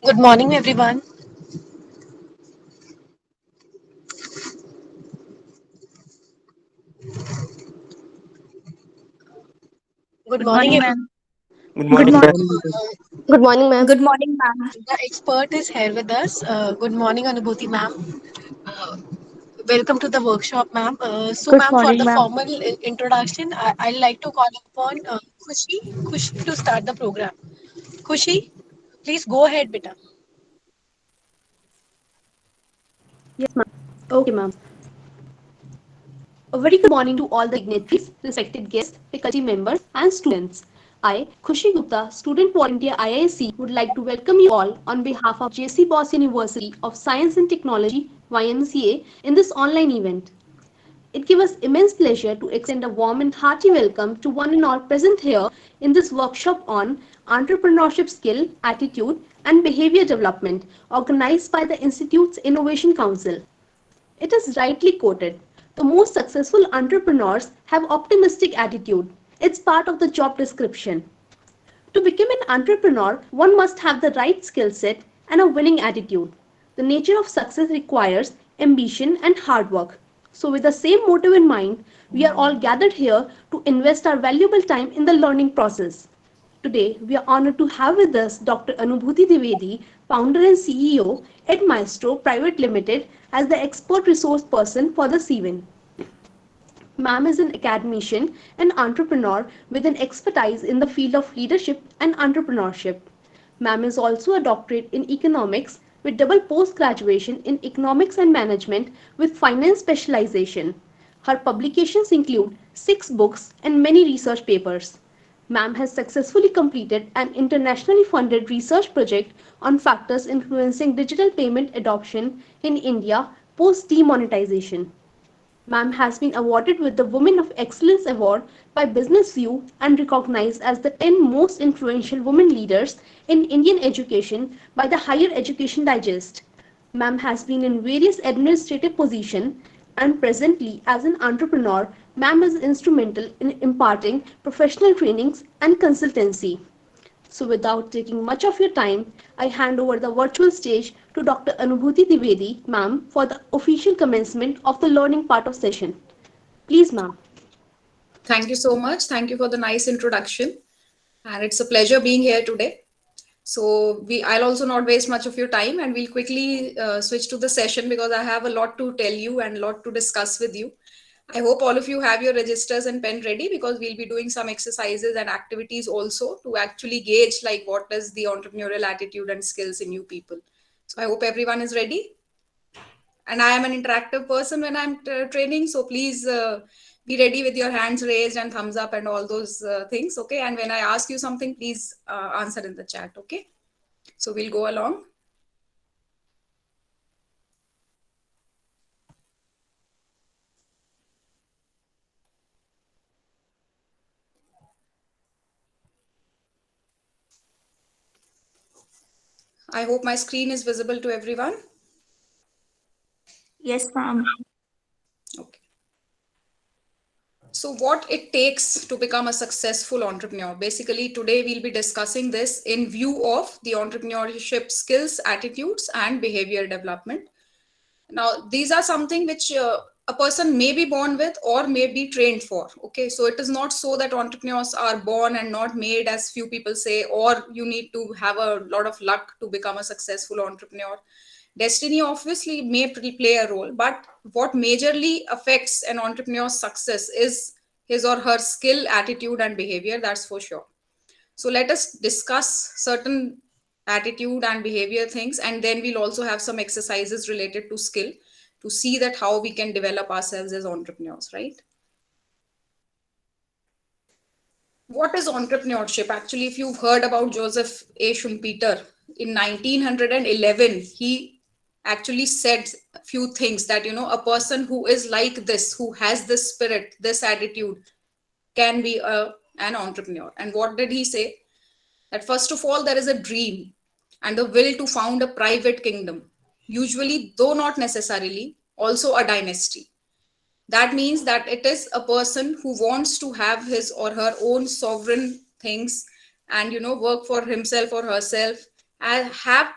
Good morning, everyone. Good Good morning, morning, everyone. ma'am. Good Good morning, morning. ma'am. Good morning, ma'am. Good morning, ma'am. The expert is here with us. Good morning, Anubhuti, ma'am. Uh, Welcome to the workshop, ma'am. Good Ma'am, for morning, the ma'am. formal introduction, I'd like to call upon Khushi to start the program. Khushi, please go ahead, beta. Yes, ma'am. Okay, ma'am. A very good morning to all the dignitaries, respected guests, faculty members, and students. I, Khushi Gupta, student volunteer IISc, would like to welcome you all on behalf of JC Bose University of Science and Technology (YMCA) in this online event. It gives us immense pleasure to extend a warm and hearty welcome to one and all present here in this workshop on entrepreneurship skill, attitude, and behavior development organized by the Institute's Innovation Council. It is rightly quoted. The most successful entrepreneurs have optimistic attitude. It's part of the job description. To become an entrepreneur, one must have the right skill set and a winning attitude. The nature of success requires ambition and hard work. So, with the same motive in mind, we are all gathered here to invest our valuable time in the learning process. Today, we are honored to have with us Dr. Anubhuti Dwivedi, founder and CEO at Maestro Private Limited, as the expert resource person for this event. Ma'am is an academician and entrepreneur with an expertise in the field of leadership and entrepreneurship. Ma'am is also a doctorate in economics with double post graduation in economics and management with finance specialization. Her publications include 6 books and many research papers. Ma'am has successfully completed an internationally funded research project on factors influencing digital payment adoption in India post demonetization. Ma'am has been awarded with the Women of Excellence Award by Business View and recognized as the 10 most influential women leaders in Indian education by the Higher Education Digest. Ma'am has been in various administrative positions and presently as an entrepreneur, Ma'am is instrumental in imparting professional trainings and consultancy. So, without taking much of your time, I hand over the virtual stage to Dr. Anubhuti Dwivedi, ma'am, for the official commencement of the learning part of session. Please, ma'am. Thank you so much. Thank you for the nice introduction. And it's a pleasure being here today. I'll also not waste much of your time and we'll quickly switch to the session because I have a lot to tell you and a lot to discuss with you. I hope all of you have your registers and pen ready because we'll be doing some exercises and activities also to actually gauge like what is the entrepreneurial attitude and skills in you people. So I hope everyone is ready. And I am an interactive person when I'm training, so please be ready with your hands raised and thumbs up and all those things, okay? And when I ask you something, please answer in the chat, okay? So we'll go along. I hope my screen is visible to everyone. Yes, ma'am. Okay. So what it takes to become a successful entrepreneur. Basically, today we'll be discussing this in view of the entrepreneurship skills, attitudes, and behavior development. Now, these are something which a person may be born with or may be trained for. Okay, so it is not so that entrepreneurs are born and not made, as few people say, or you need to have a lot of luck to become a successful entrepreneur. Destiny obviously may play a role, but what majorly affects an entrepreneur's success is his or her skill, attitude, and behavior. That's for sure. So let us discuss certain attitude and behavior things, and then we'll also have some exercises related to skill to see that how we can develop ourselves as entrepreneurs, right? What is entrepreneurship? Actually, if you've heard about Joseph A. Schumpeter, in 1911, he actually said a few things that, a person who is like this, who has this spirit, this attitude, can be an entrepreneur. And what did he say? That first of all, there is a dream and the will to found a private kingdom, usually, though not necessarily, also a dynasty. That means that it is a person who wants to have his or her own sovereign things and work for himself or herself Have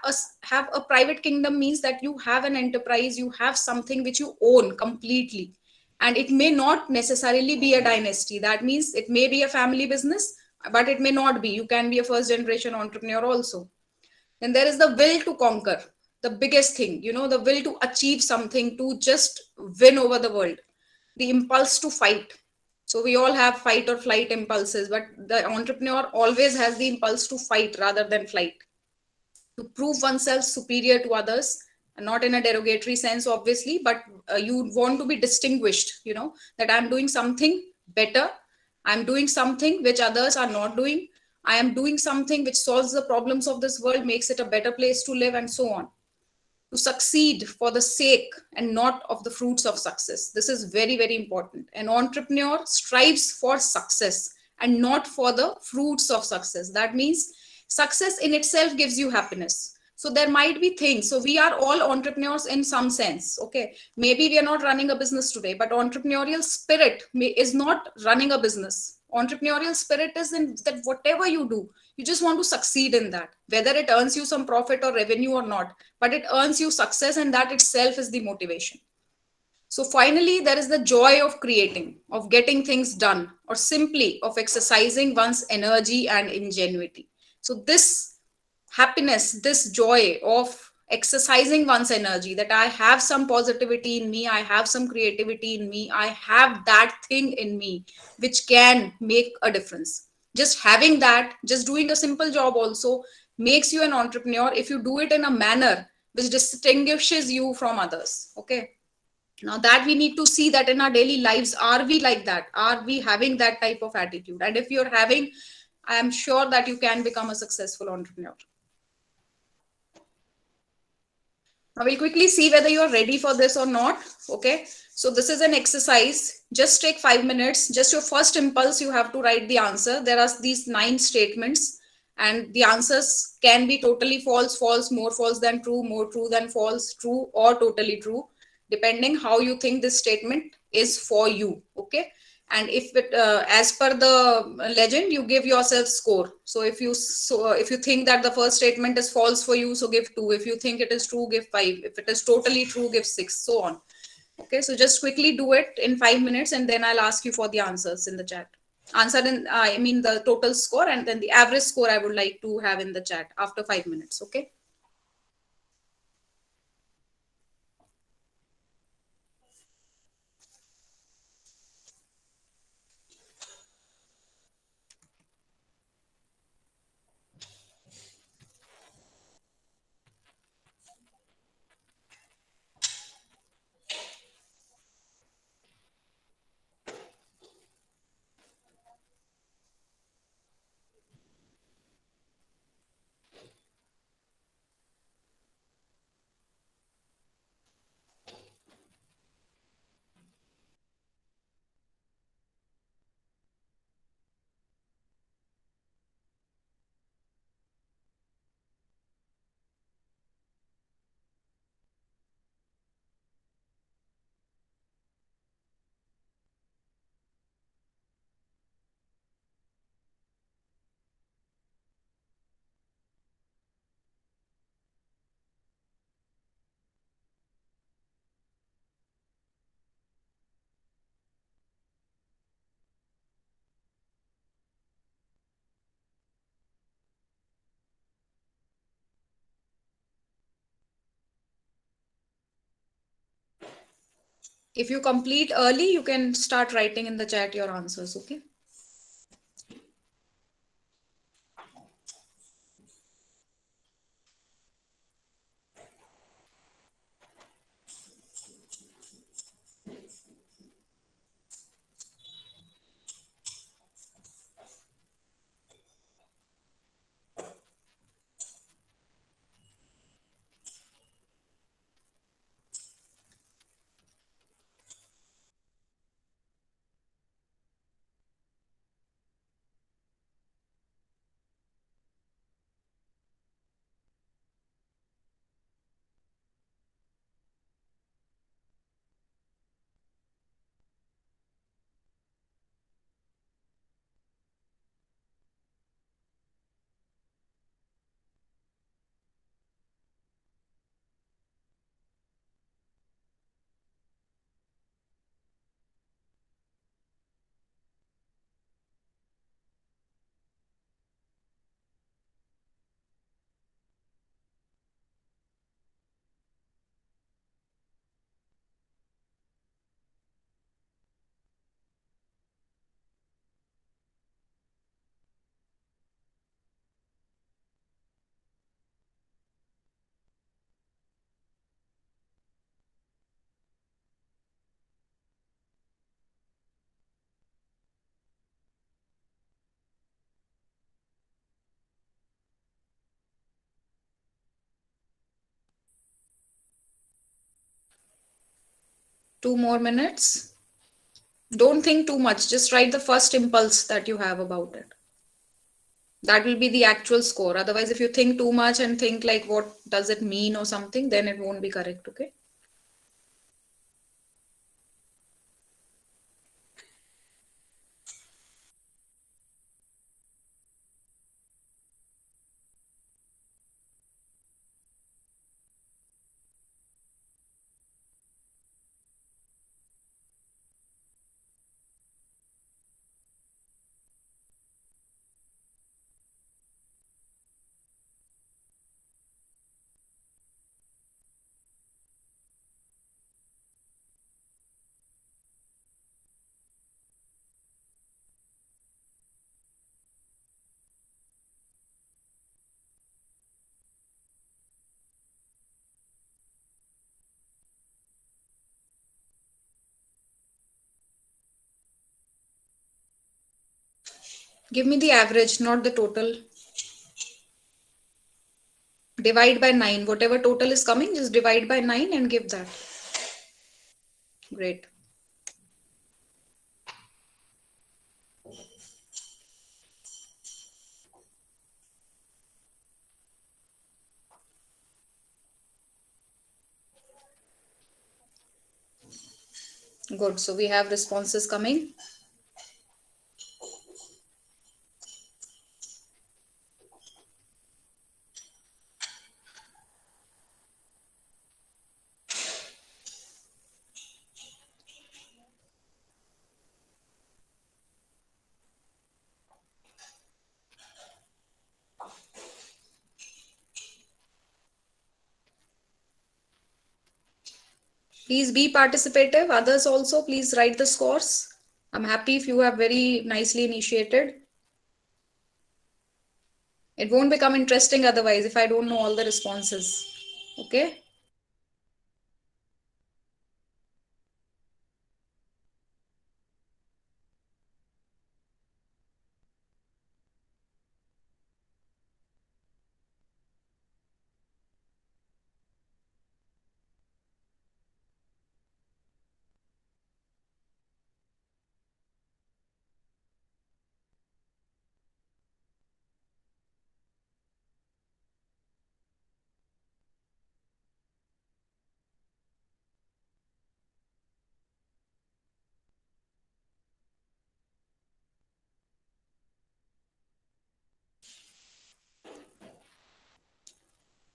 a private kingdom means that you have an enterprise, you have something which you own completely, and it may not necessarily be a dynasty. That means it may be a family business, but it may not be. You can be a first generation entrepreneur also. Then there is the will to conquer, the biggest thing, the will to achieve something, to just win over the world, the impulse to fight. So we all have fight or flight impulses, but the entrepreneur always has the impulse to fight rather than flight, to prove oneself superior to others, and not in a derogatory sense obviously, but you want to be distinguished, that I'm doing something better, I'm doing something which others are not doing, I am doing something which solves the problems of this world, makes it a better place to live, and so on. To succeed for the sake and not of the fruits of success. This is very, very important. An entrepreneur strives for success and not for the fruits of success. That means success in itself gives you happiness. So there might be things. So we are all entrepreneurs in some sense. Okay. Maybe we are not running a business today, but entrepreneurial spirit is not running a business. Entrepreneurial spirit is in that whatever you do, you just want to succeed in that, whether it earns you some profit or revenue or not, but it earns you success, and that itself is the motivation. So finally, there is the joy of creating, of getting things done, or simply of exercising one's energy and ingenuity. So this happiness, this joy of exercising one's energy, that I have some positivity in me, I have some creativity in me, I have that thing in me which can make a difference. Just having that, just doing a simple job also makes you an entrepreneur if you do it in a manner which distinguishes you from others. Okay. Now that we need to see that in our daily lives, are we like that? Are we having that type of attitude? And if you're having, I am sure that you can become a successful entrepreneur. Now we'll quickly see whether you are ready for this or not. Okay. So this is an exercise. Just take 5 minutes. Just your first impulse, you have to write the answer. There are these 9 statements, and the answers can be totally false, false, more false than true, more true than false, true, or totally true, depending how you think this statement is for you. Okay. And if it as per the legend, you give yourself score. So if you think that the first statement is false for you, so give 2. If you think it is true, give 5. If it is totally true, give 6, so on. Okay, so just quickly do it in 5 minutes, and then I'll ask you for the answers in the chat. Answer in I mean the total score, and then the average score I would like to have in the chat after 5 minutes. Okay. If you complete early, you can start writing in the chat your answers. Okay. 2 more minutes. Don't think too much. Just write the first impulse that you have about it. That will be the actual score. Otherwise, if you think too much and think like what does it mean or something, then it won't be correct. Okay. Give me the average, not the total. Divide by 9. Whatever total is coming, just divide by 9 and give that. Great. Good. So we have responses coming. Please be participative. Others also, please write the scores. I'm happy if you have very nicely initiated. It won't become interesting otherwise if I don't know all the responses. Okay.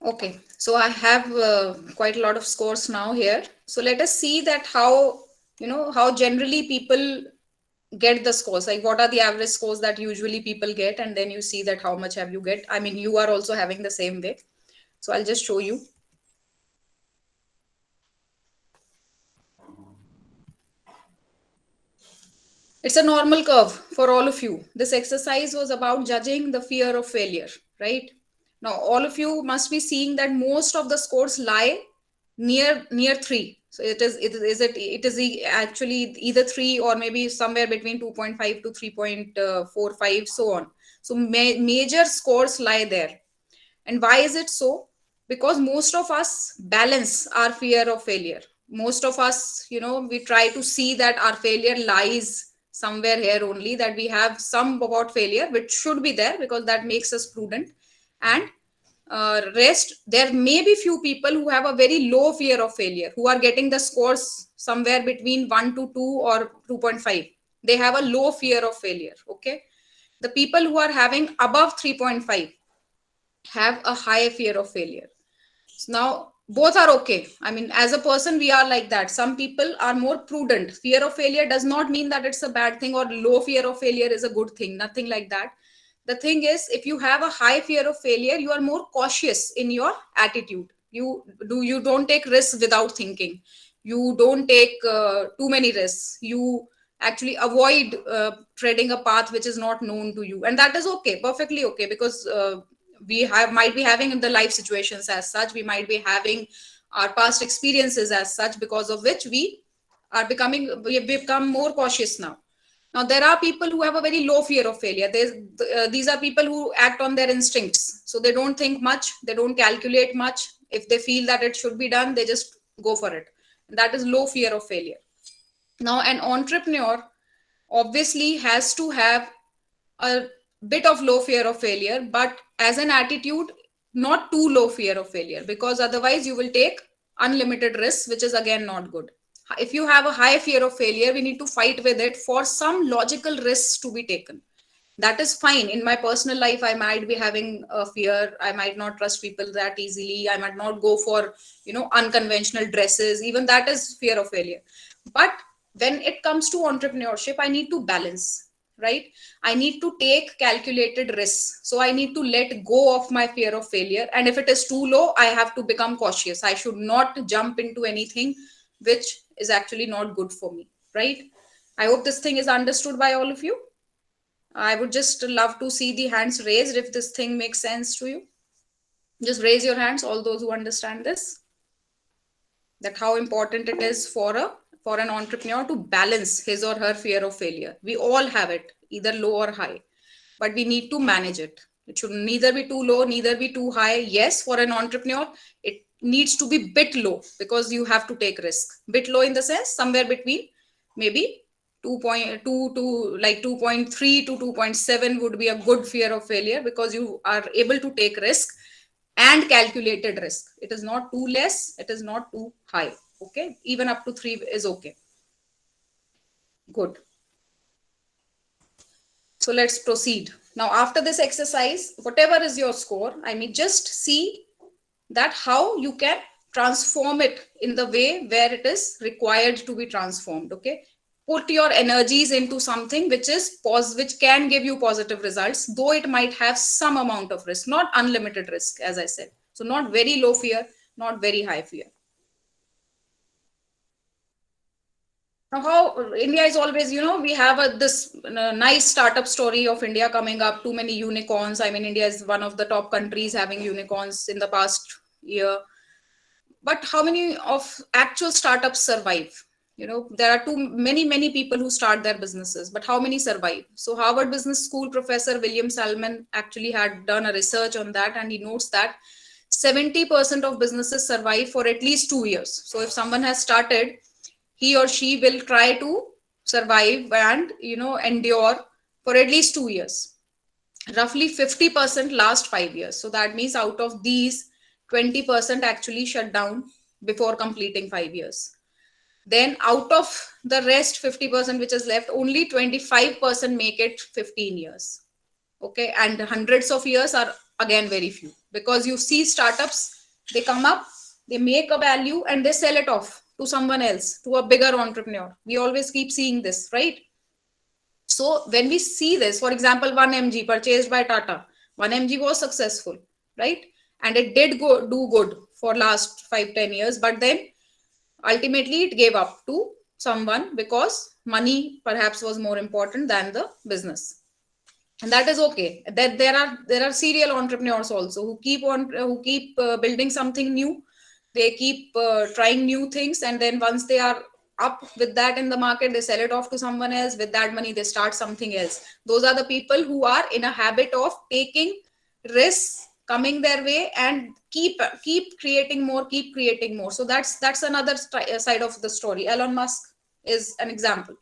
Okay, so I have quite a lot of scores now here. So let us see that how, how generally people get the scores. Like what are the average scores that usually people get, and then you see that how much have you get. I mean, you are also having the same way. So I'll just show you. It's a normal curve for all of you. This exercise was about judging the fear of failure, right? Now, all of you must be seeing that most of the scores lie near 3. So it is actually either 3 or maybe somewhere between 2.5 to 3.45, so on. So major scores lie there. And why is it so? Because most of us balance our fear of failure. Most of us, we try to see that our failure lies somewhere here only, that we have some about failure, which should be there because that makes us prudent. And rest, there may be few people who have a very low fear of failure, who are getting the scores somewhere between 1 to 2 or 2.5. They have a low fear of failure. Okay. The people who are having above 3.5 have a high fear of failure. So now both are okay. I mean, as a person, we are like that. Some people are more prudent. Fear of failure does not mean that it's a bad thing, or low fear of failure is a good thing. Nothing like that. The thing is, if you have a high fear of failure, you are more cautious in your attitude. You don't take risks without thinking. You don't take too many risks. You actually avoid treading a path which is not known to you, and that is okay, perfectly okay, because we have might be having the life situations as such, we might be having our past experiences as such, because of which we have become more cautious now. Now there are people who have a very low fear of failure. These are people who act on their instincts, so they don't think much, they don't calculate much. If they feel that it should be done, they just go for it. That is low fear of failure. Now, an entrepreneur obviously has to have a bit of low fear of failure, but as an attitude, not too low fear of failure, because otherwise you will take unlimited risks, which is again not good. If you have a high fear of failure, we need to fight with it for some logical risks to be taken. That is fine. In my personal life, I might be having a fear. I might not trust people that easily. I might not go for, unconventional dresses. Even that is fear of failure. But when it comes to entrepreneurship, I need to balance, right? I need to take calculated risks. So I need to let go of my fear of failure. And if it is too low, I have to become cautious. I should not jump into anything which is actually not good for me, right? I hope this thing is understood by all of you. I would just love to see the hands raised if this thing makes sense to you. Just raise your hands, all those who understand this, that how important it is for an entrepreneur to balance his or her fear of failure. We all have it, either low or high, but we need to manage it. It should neither be too low, neither be too high. Yes, for an entrepreneur, it needs to be bit low because you have to take risk. Bit low in the sense somewhere between maybe 2.2 to like 2.3 to 2.7 would be a good fear of failure, because you are able to take risk and calculated risk. It is not too less, it is not too high. Okay, even up to 3 is okay. Good. So let's proceed. Now, after this exercise, whatever is your score, I mean, just see that how you can transform it in the way where it is required to be transformed. Okay, put your energies into something which is which can give you positive results, though it might have some amount of risk, not unlimited risk, as I said. So not very low fear, not very high fear. Now, how India is always, we have this nice startup story of India coming up, too many unicorns. I mean, India is one of the top countries having unicorns in the past year. But how many of actual startups survive? There are too many people who start their businesses, but how many survive? So Harvard Business School professor William Salmon actually had done a research on that, and he notes that 70% of businesses survive for at least 2 years. So if someone has started, he or she will try to survive and endure for at least 2 years. Roughly 50% last 5 years. So that means out of these, 20% actually shut down before completing 5 years. Then out of the rest 50% which is left, only 25% make it 15 years. Okay, and hundreds of years are again very few, because you see startups, they come up, they make a value and they sell it off to someone else, to a bigger entrepreneur. We always keep seeing this, right? So when we see this, for example, 1mg purchased by Tata, 1mg was successful, right? And it did do good for last 5-10 years, but then ultimately it gave up to someone because money perhaps was more important than the business. And that is okay. That there are serial entrepreneurs also who keep building something new. They keep trying new things, and then once they are up with that in the market, they sell it off to someone else. With that money, they start something else. Those are the people who are in a habit of taking risks coming their way and keep creating more, keep creating more. So that's another side of the story. Elon Musk is an example.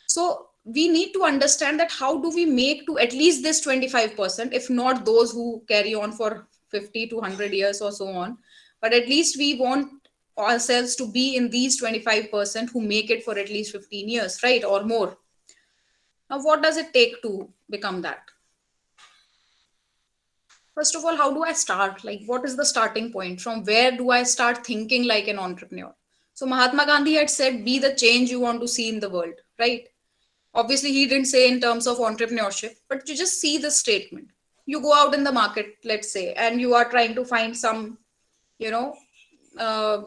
So we need to understand that how do we make to at least this 25%, if not those who carry on for 50 to 100 years or so on, but at least we want ourselves to be in these 25% who make it for at least 15 years, right, or more. Now, what does it take to become that? First of all, how do I start? Like, what is the starting point? From where do I start thinking like an entrepreneur? So Mahatma Gandhi had said, be the change you want to see in the world, right? Obviously, he didn't say in terms of entrepreneurship, but you just see the statement. You go out in the market, let's say, and you are trying to find some, uh,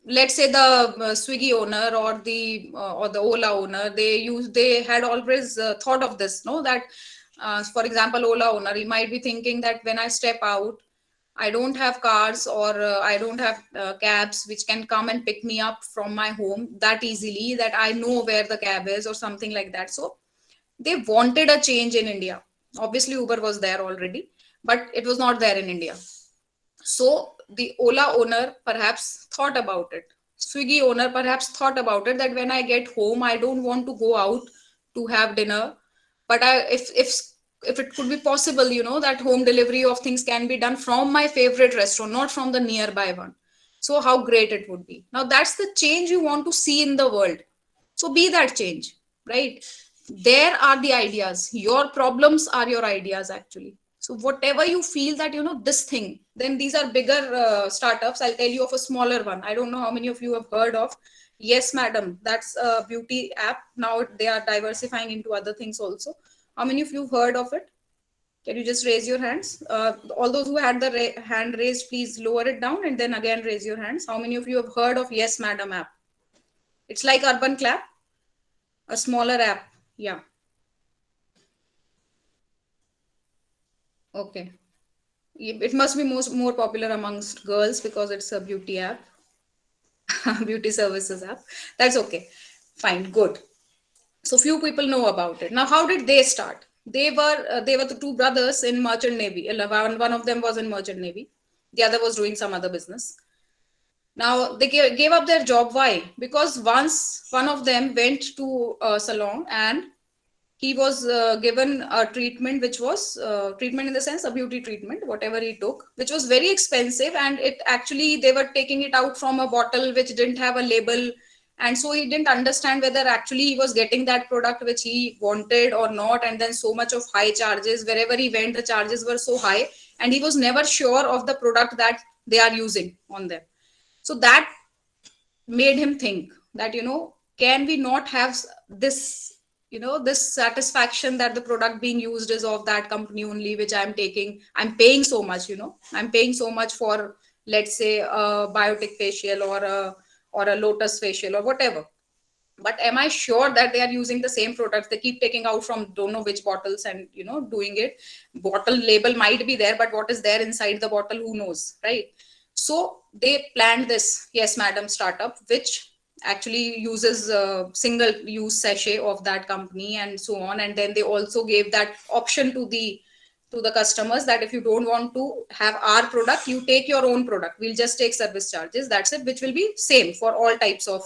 let's say the Swiggy owner or the Ola owner, they had always thought of this, no, that for example, Ola owner, he might be thinking that when I step out, I don't have cars, or I don't have cabs which can come and pick me up from my home that easily, that I know where the cab is or something like that. So they wanted a change in India. Obviously, Uber was there already, but it was not there in India. So the Ola owner perhaps thought about it. Swiggy owner perhaps thought about it, that when I get home, I don't want to go out to have dinner, but if it could be possible, that home delivery of things can be done from my favorite restaurant, not from the nearby one. So how great it would be. Now that's the change you want to see in the world. So be that change, right? There are the ideas. Your problems are your ideas, actually. So whatever you feel that, this thing, then these are bigger startups. I'll tell you of a smaller one. I don't know how many of you have heard of Yes Madam. That's a beauty app. Now they are diversifying into other things also. How many of you have heard of it? Can you just raise your hands? All those who had the hand raised, please lower it down and then again raise your hands. How many of you have heard of Yes Madam app? It's like Urban Clap, a smaller app. Yeah. Okay. It must be more popular amongst girls because it's a beauty app, beauty services app. That's okay. Fine. Good. So few people know about it. Now, how did they start? They were the two brothers in merchant navy. One of them was in merchant navy. The other was doing some other business. Now they gave up their job. Why? Because once one of them went to a salon and he was given a treatment, which was treatment in the sense a beauty treatment, whatever he took, which was very expensive, and it actually they were taking it out from a bottle which didn't have a label, and so he didn't understand whether actually he was getting that product which he wanted or not. And then so much of high charges, wherever he went the charges were so high, and he was never sure of the product that they are using on them. So that made him think that, can we not have this, this satisfaction that the product being used is of that company only, which I'm paying so much, I'm paying so much for, let's say, a biotic facial or a lotus facial or whatever. But am I sure that they are using the same products? They keep taking out from don't know which bottles and, doing it. Bottle label might be there, but what is there inside the bottle, who knows, right? So they planned this Yes Madam startup, which actually uses a single use sachet of that company and so on. And then they also gave that option to the customers that if you don't want to have our product, you take your own product. We'll just take service charges. That's it, which will be same for all types of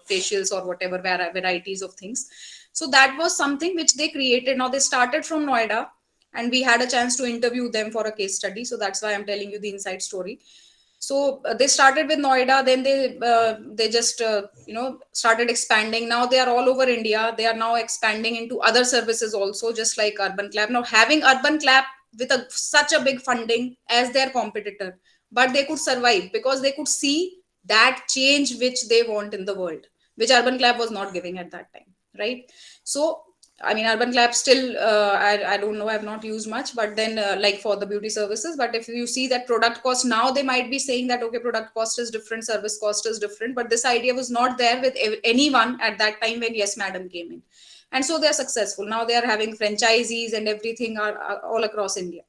facials or whatever varieties of things. So that was something which they created. Now they started from Noida, and we had a chance to interview them for a case study. So that's why I'm telling you the inside story. So they started with Noida, then they just started expanding. Now they are all over India. They are now expanding into other services also, just like Urban Clap. Now having Urban Clap with such a big funding as their competitor, but they could survive because they could see that change which they want in the world, which Urban Clap was not giving at that time, right? So I mean, Urban Clap still, I don't know, I've not used much, but then like for the beauty services. But if you see that product cost, now they might be saying that, okay, product cost is different, service cost is different. But this idea was not there with anyone at that time when Yes Madam came in. And so they're successful. Now they are having franchisees and everything are all across India.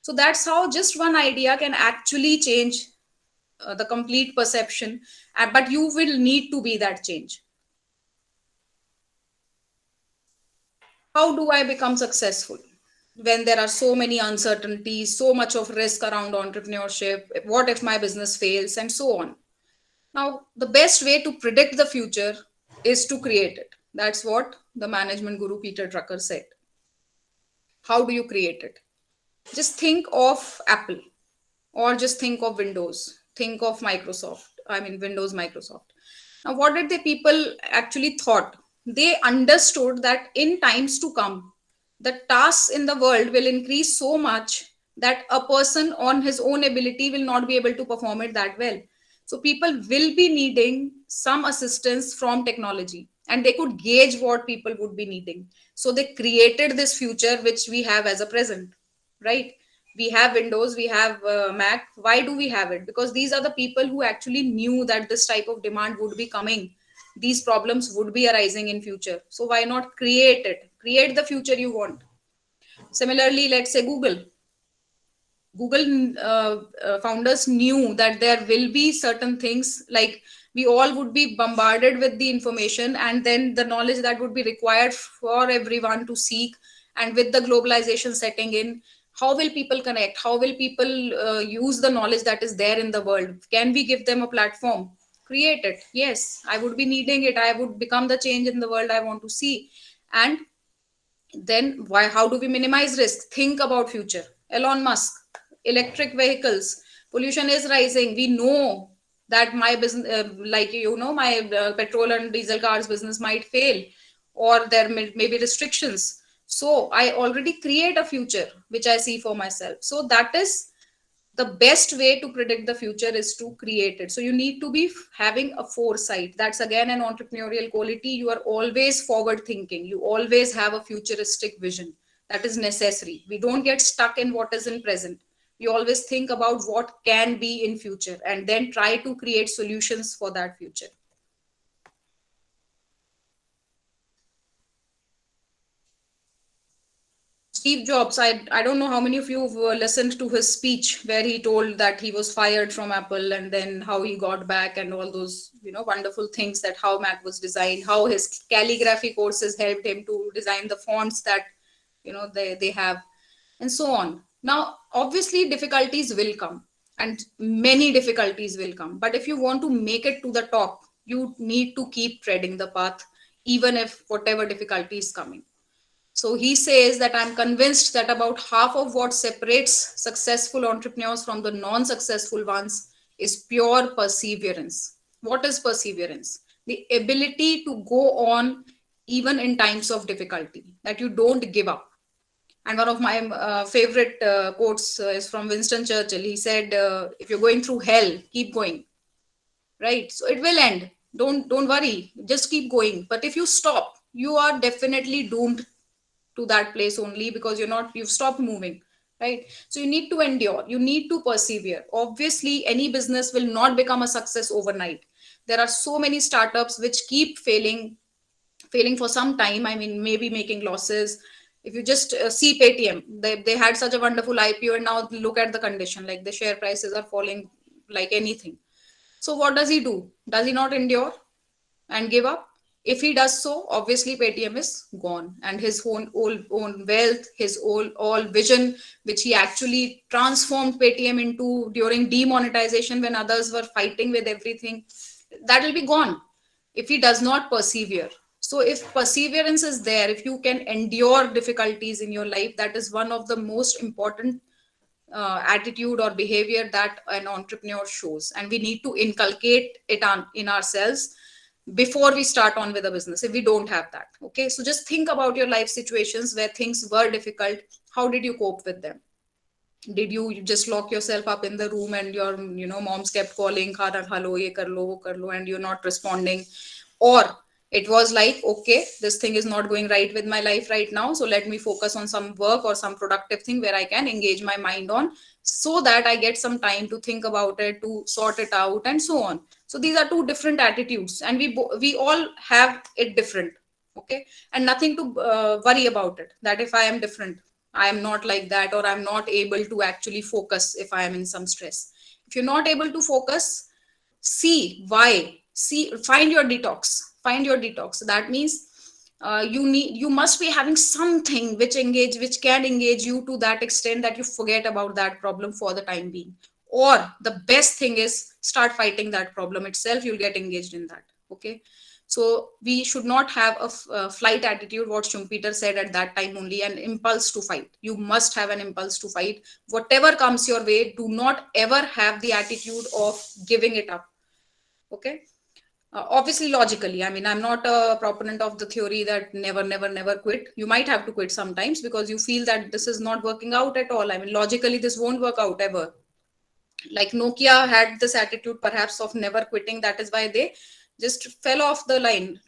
So that's how just one idea can actually change the complete perception. But you will need to be that change. How do I become successful when there are so many uncertainties, so much of risk around entrepreneurship? What if my business fails, and so on? Now, the best way to predict the future is to create it. That's what the management guru Peter Drucker said. How do you create it? Just think of Apple, or just think of Windows, think of Microsoft. I mean, Windows, Microsoft. Now, what did the people actually thought? They understood that in times to come, the tasks in the world will increase so much that a person on his own ability will not be able to perform it that well. So people will be needing some assistance from technology, and they could gauge what people would be needing. So they created this future which we have as a present, right? We have Windows, we have Mac. Why do we have it? Because these are the people who actually knew that this type of demand would be coming, these problems would be arising in future. So why not create it? Create the future you want. Similarly, let's say Google founders knew that there will be certain things, like we all would be bombarded with the information and then the knowledge that would be required for everyone to seek. And with the globalization setting in, how will people connect? How will people use the knowledge that is there in the world? Can we give them a platform? create it. Yes, I would be needing it. I would become the change in the world I want to see. And then why, how do we minimize risk? Think about future. Elon Musk, electric vehicles, pollution is rising. We know that my business, like my petrol and diesel cars business might fail, or there may be restrictions. So I already create a future which I see for myself. So that is the best way to predict the future, is to create it. So you need to be having a foresight. That's again an entrepreneurial quality. You are always forward thinking, you always have a futuristic vision. That is necessary. We don't get stuck in what is in present. We always think about what can be in future and then try to create solutions for that future. Steve Jobs, I don't know how many of you have listened to his speech where he told that he was fired from Apple and then how he got back, and all those, wonderful things, that how Mac was designed, how his calligraphy courses helped him to design the fonts that, they have, and so on. Now, obviously, difficulties will come, and many difficulties will come. But if you want to make it to the top, you need to keep treading the path, even if whatever difficulty is coming. So he says that I'm convinced that about half of what separates successful entrepreneurs from the non successful ones is pure perseverance. What is perseverance? The ability to go on even in times of difficulty, that you don't give up. And one of my favorite quotes is from Winston Churchill. He said, if you're going through hell, keep going. Right? So it will end. Don't worry. Just keep going. But if you stop, you are definitely doomed to that place only, because you've stopped moving. Right? So you need to endure, you need to persevere. Obviously any business will not become a success overnight. There are so many startups which keep failing for some time. I mean, maybe making losses. If you just see Paytm, they had such a wonderful IPO, and now look at the condition, like the share prices are falling like anything. So what does he do? Does he not endure and give up? If he does so, obviously Paytm is gone, and his own wealth, his all vision, which he actually transformed Paytm into during demonetization when others were fighting with everything, that will be gone if he does not persevere. So if perseverance is there, if you can endure difficulties in your life, that is one of the most important attitude or behavior that an entrepreneur shows, and we need to inculcate it in ourselves before we start on with a business, if we don't have that. Okay, so just think about your life situations where things were difficult. How did you cope with them? Did you just lock yourself up in the room and your moms kept calling, khana kha lo, ye kar lo, wo kar lo, and you're not responding? Or it was like, okay, this thing is not going right with my life right now, so let me focus on some work or some productive thing where I can engage my mind on, so that I get some time to think about it, to sort it out, and so on. So these are two different attitudes, and we all have it different. Okay, and nothing to worry about it, that if I am different, I am not like that, or I'm not able to actually focus if I am in some stress. If you're not able to focus, see why. See, find your detox. Find your detox. That means you must be having something which can engage you to that extent that you forget about that problem for the time being. Or the best thing is, start fighting that problem itself. You'll get engaged in that. Okay. So we should not have a flight attitude, what Schumpeter said at that time only, an impulse to fight. You must have an impulse to fight. Whatever comes your way, do not ever have the attitude of giving it up. Okay. Obviously, logically, I mean, I'm not a proponent of the theory that never quit. You might have to quit sometimes because you feel that this is not working out at all. I mean, logically, this won't work out ever. Like Nokia had this attitude perhaps of never quitting. That is why they just fell off the line.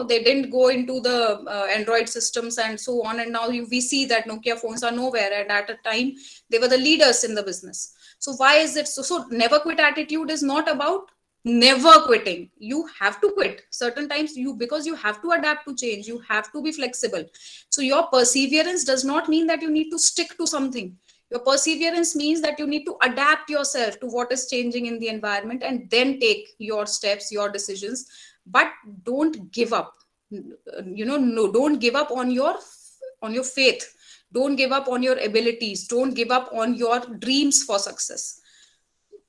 They didn't go into the Android systems and so on. And now we see that Nokia phones are nowhere. And at a time, they were the leaders in the business. So why is it so never quit attitude is not about never quitting. You have to quit certain times, because you have to adapt to change. You have to be flexible. So your perseverance does not mean that you need to stick to something. Your perseverance means that you need to adapt yourself to what is changing in the environment and then take your steps, your decisions. But don't give up. No, don't give up on your faith. Don't give up on your abilities. Don't give up on your dreams for success.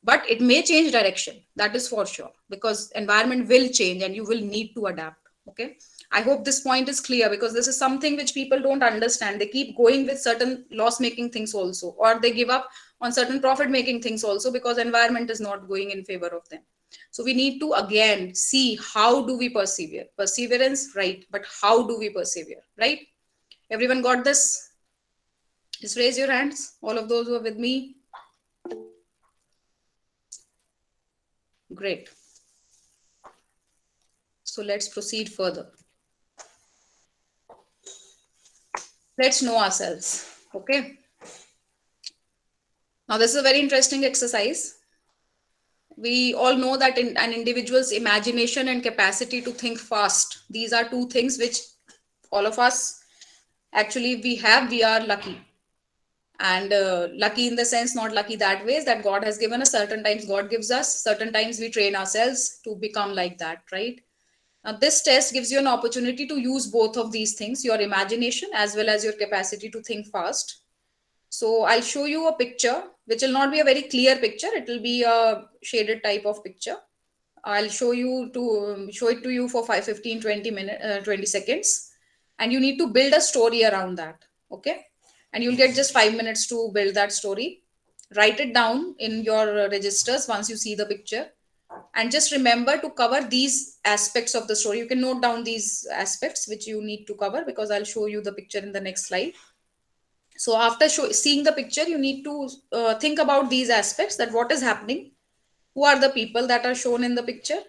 but it may change direction, that is for sure, because environment will change and you will need to adapt. Okay, I hope this point is clear, because this is something which people don't understand. They keep going with certain loss making things also, or they give up on certain profit making things also, because environment is not going in favor of them. So we need to again see, how do we persevere? Perseverance, right, but how do we persevere, right? Everyone got this? Just raise your hands, all of those who are with me. Great. So let's proceed further. Let's know ourselves. Okay. Now, this is a very interesting exercise. We all know that in an individual's imagination and capacity to think fast, these are two things which all of us actually we are lucky. And lucky in the sense, not lucky that way, is that God has given us. Certain times God gives us, certain times we train ourselves to become like that, right? Now, this test gives you an opportunity to use both of these things, your imagination as well as your capacity to think fast. So I'll show you a picture, which will not be a very clear picture. It will be a shaded type of picture. I'll show it to you for 5, 15, 20 minutes, 20 seconds. And you need to build a story around that. Okay. And you'll get just 5 minutes to build that story. Write it down in your registers once you see the picture. And just remember to cover these aspects of the story. You can note down these aspects which you need to cover, because I'll show you the picture in the next slide. So after seeing the picture, you need to think about these aspects, that what is happening, who are the people that are shown in the picture,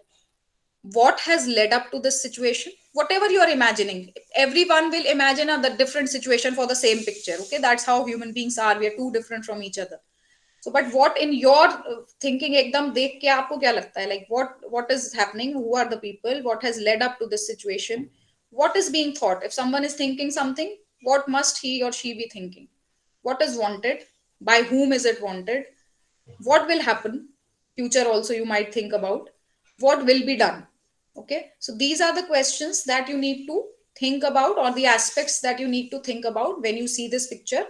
what has led up to this situation, whatever you are imagining. Everyone will imagine a the different situation for the same picture. Okay, that's how human beings are. We are too different from each other. So but what in your thinking एकदम देख के आपको क्या लगता है, like what is happening, who are the people, what has led up to this situation, what is being thought? If someone is thinking something, what must he or she be thinking? What is wanted? By whom is it wanted? What will happen? Future also you might think about. What will be done? Okay, so these are the questions that you need to think about, or the aspects that you need to think about when you see this picture.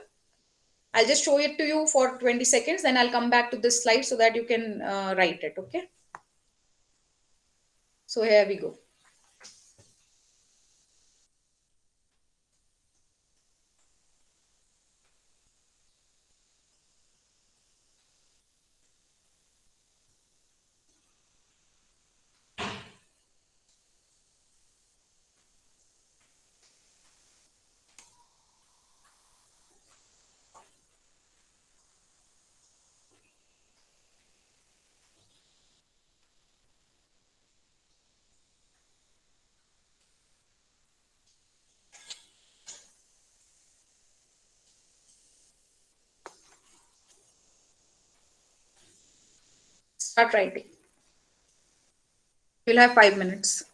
I'll just show it to you for 20 seconds, then I'll come back to this slide so that you can write it. Okay. So here we go. Start writing. You'll have 5 minutes.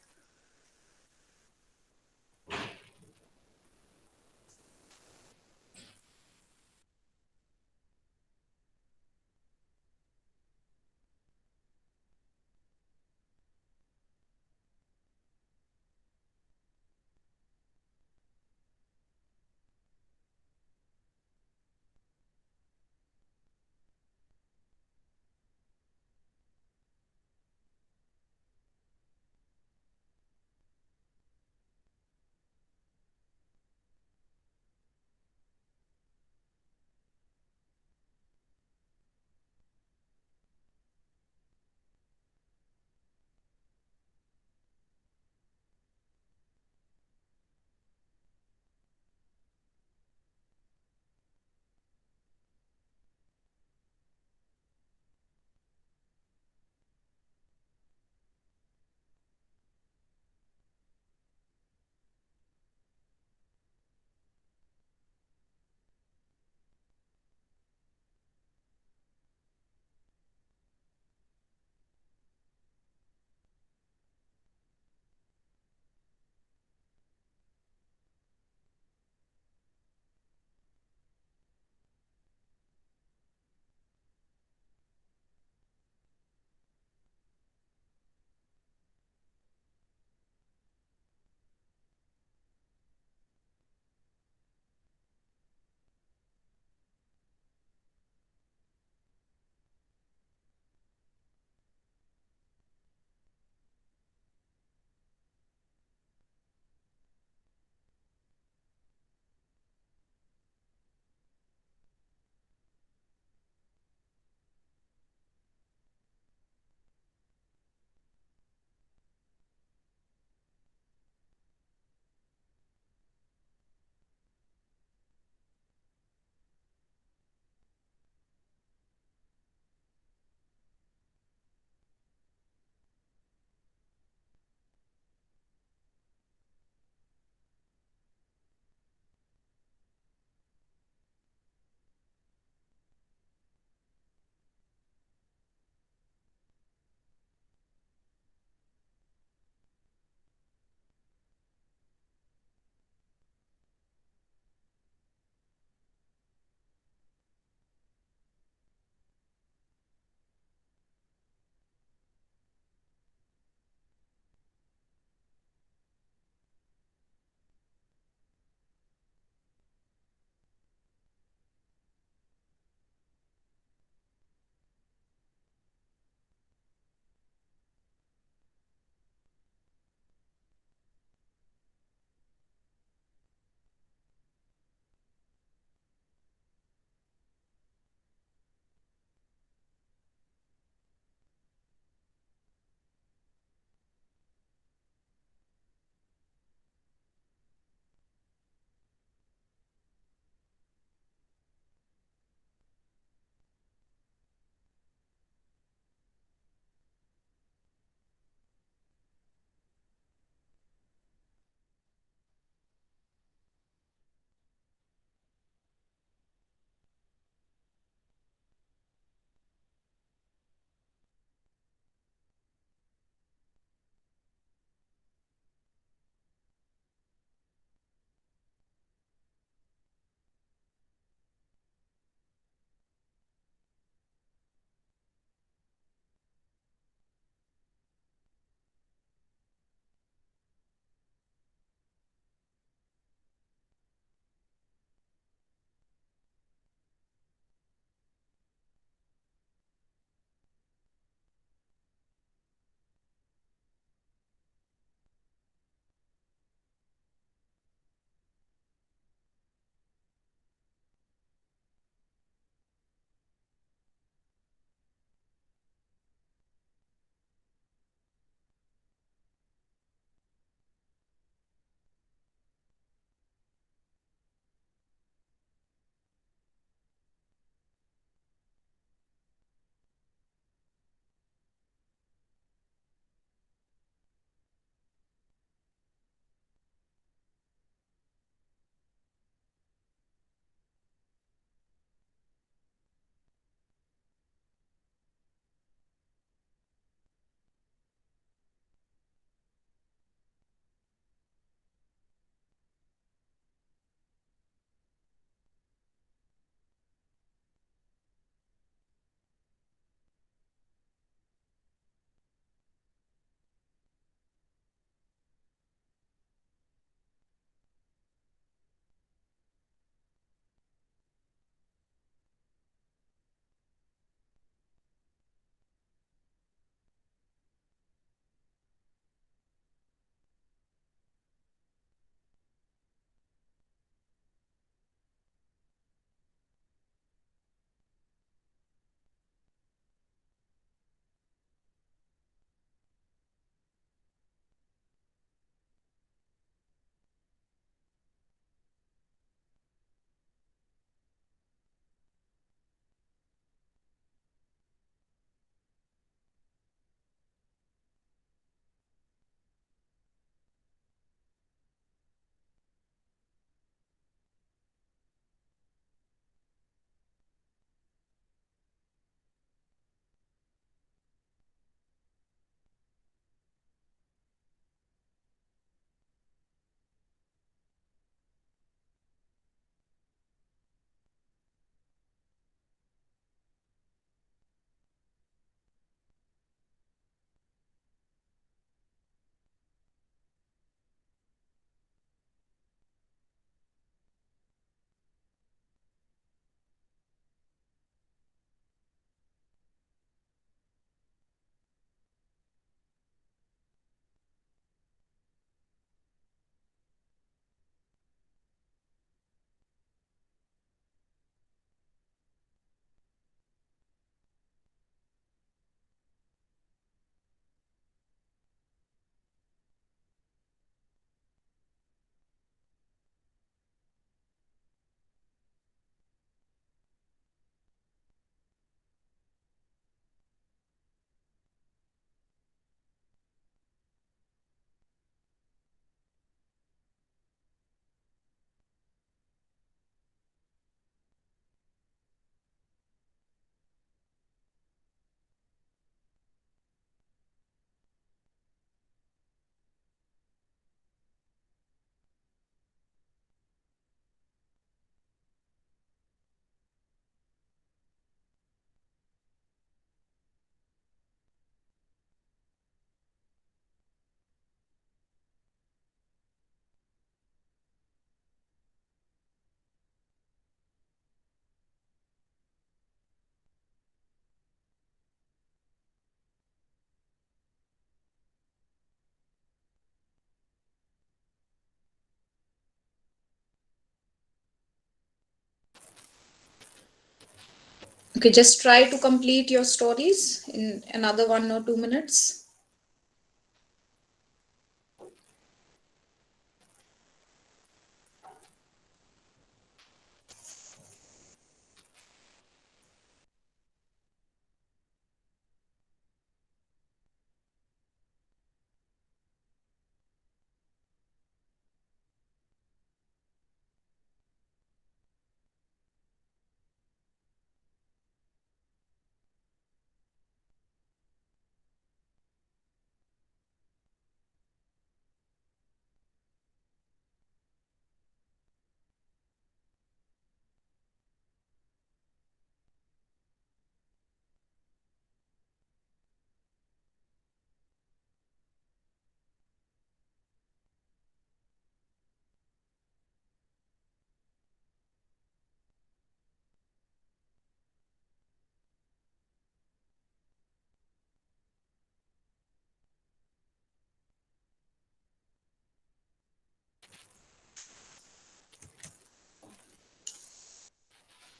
Okay, just try to complete your stories in another 1 or 2 minutes.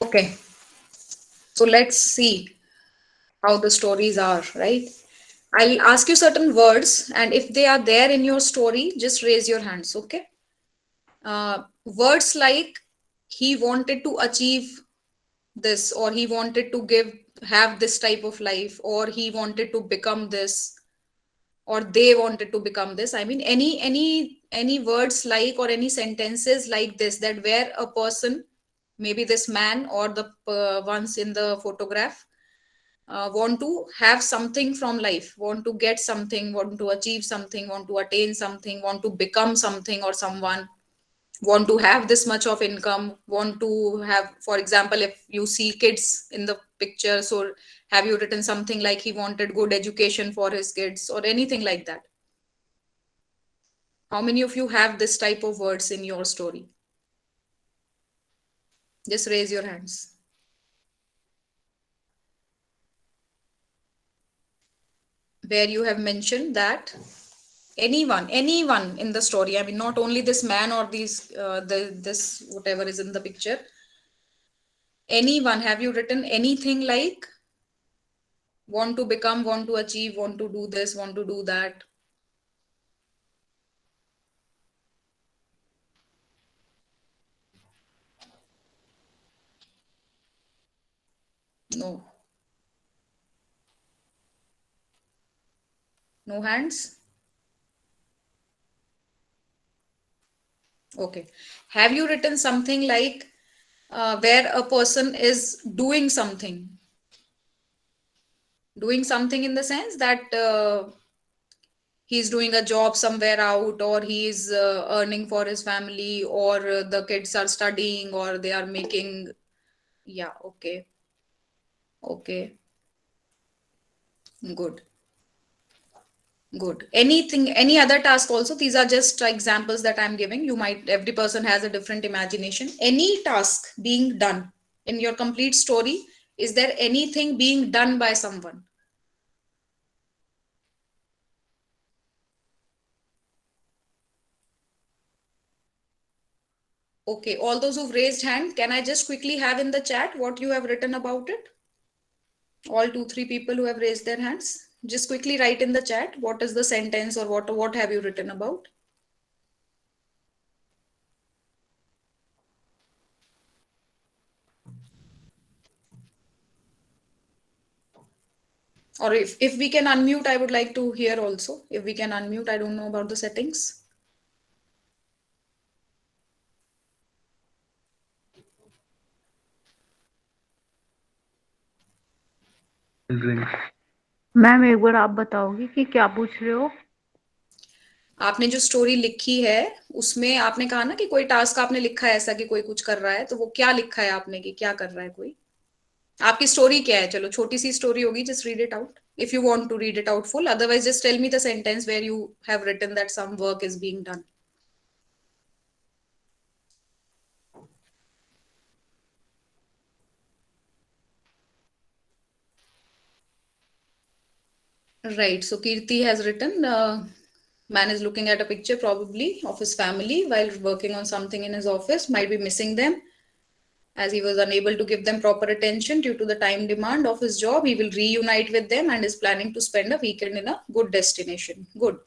Okay, so let's see how the stories are, right? I'll ask you certain words, and if they are there in your story, just raise your hands, okay? Words like he wanted to achieve this, or he wanted to have this type of life, or he wanted to become this, or they wanted to become this. I mean, any words like, or any sentences like this, that where a person, maybe this man or the ones in the photograph, want to have something from life, want to get something, want to achieve something, want to attain something, want to become something or someone, want to have this much of income, want to have, for example, if you see kids in the picture, so have you written something like he wanted good education for his kids or anything like that? How many of you have this type of words in your story? Just raise your hands. Where you have mentioned that anyone in the story, I mean, not only this man or these this whatever is in the picture, anyone, have you written anything like want to become, want to achieve, want to do this, want to do that? No, no hands. Okay, have you written something like where a person is doing something in the sense that he's doing a job somewhere out, or he's earning for his family, or the kids are studying, or they are making, yeah, okay, okay, good, good. Anything, any other task also? These are just examples that I'm giving. You might, every person has a different imagination. Any task being done in your complete story, is there anything being done by someone? Okay, all those who've raised hand, can I just quickly have in the chat what you have written about it? All 2 3 people who have raised their hands, just quickly write in the chat what is the sentence, or what have you written about. Or if we can unmute, I would like to hear also. If we can unmute, I don't know about the settings. Ma'am एक बार आप बताओगी कि क्या पूछ रहे हो? आपने जो story लिखी है उसमें आपने कहा ना कि कोई टास्क आपने लिखा है ऐसा कि कोई कुछ कर रहा है, तो वो क्या लिखा है आपने कि क्या कर रहा है कोई? आपकी स्टोरी क्या है? चलो छोटी सी स्टोरी होगी, just read it out if you want to read it out full. Otherwise, just tell me the sentence where you have written that some work is being done. Right. So Kirti has written, man is looking at a picture probably of his family while working on something in his office, might be missing them. As he was unable to give them proper attention due to the time demand of his job, he will reunite with them and is planning to spend a weekend in a good destination. Good.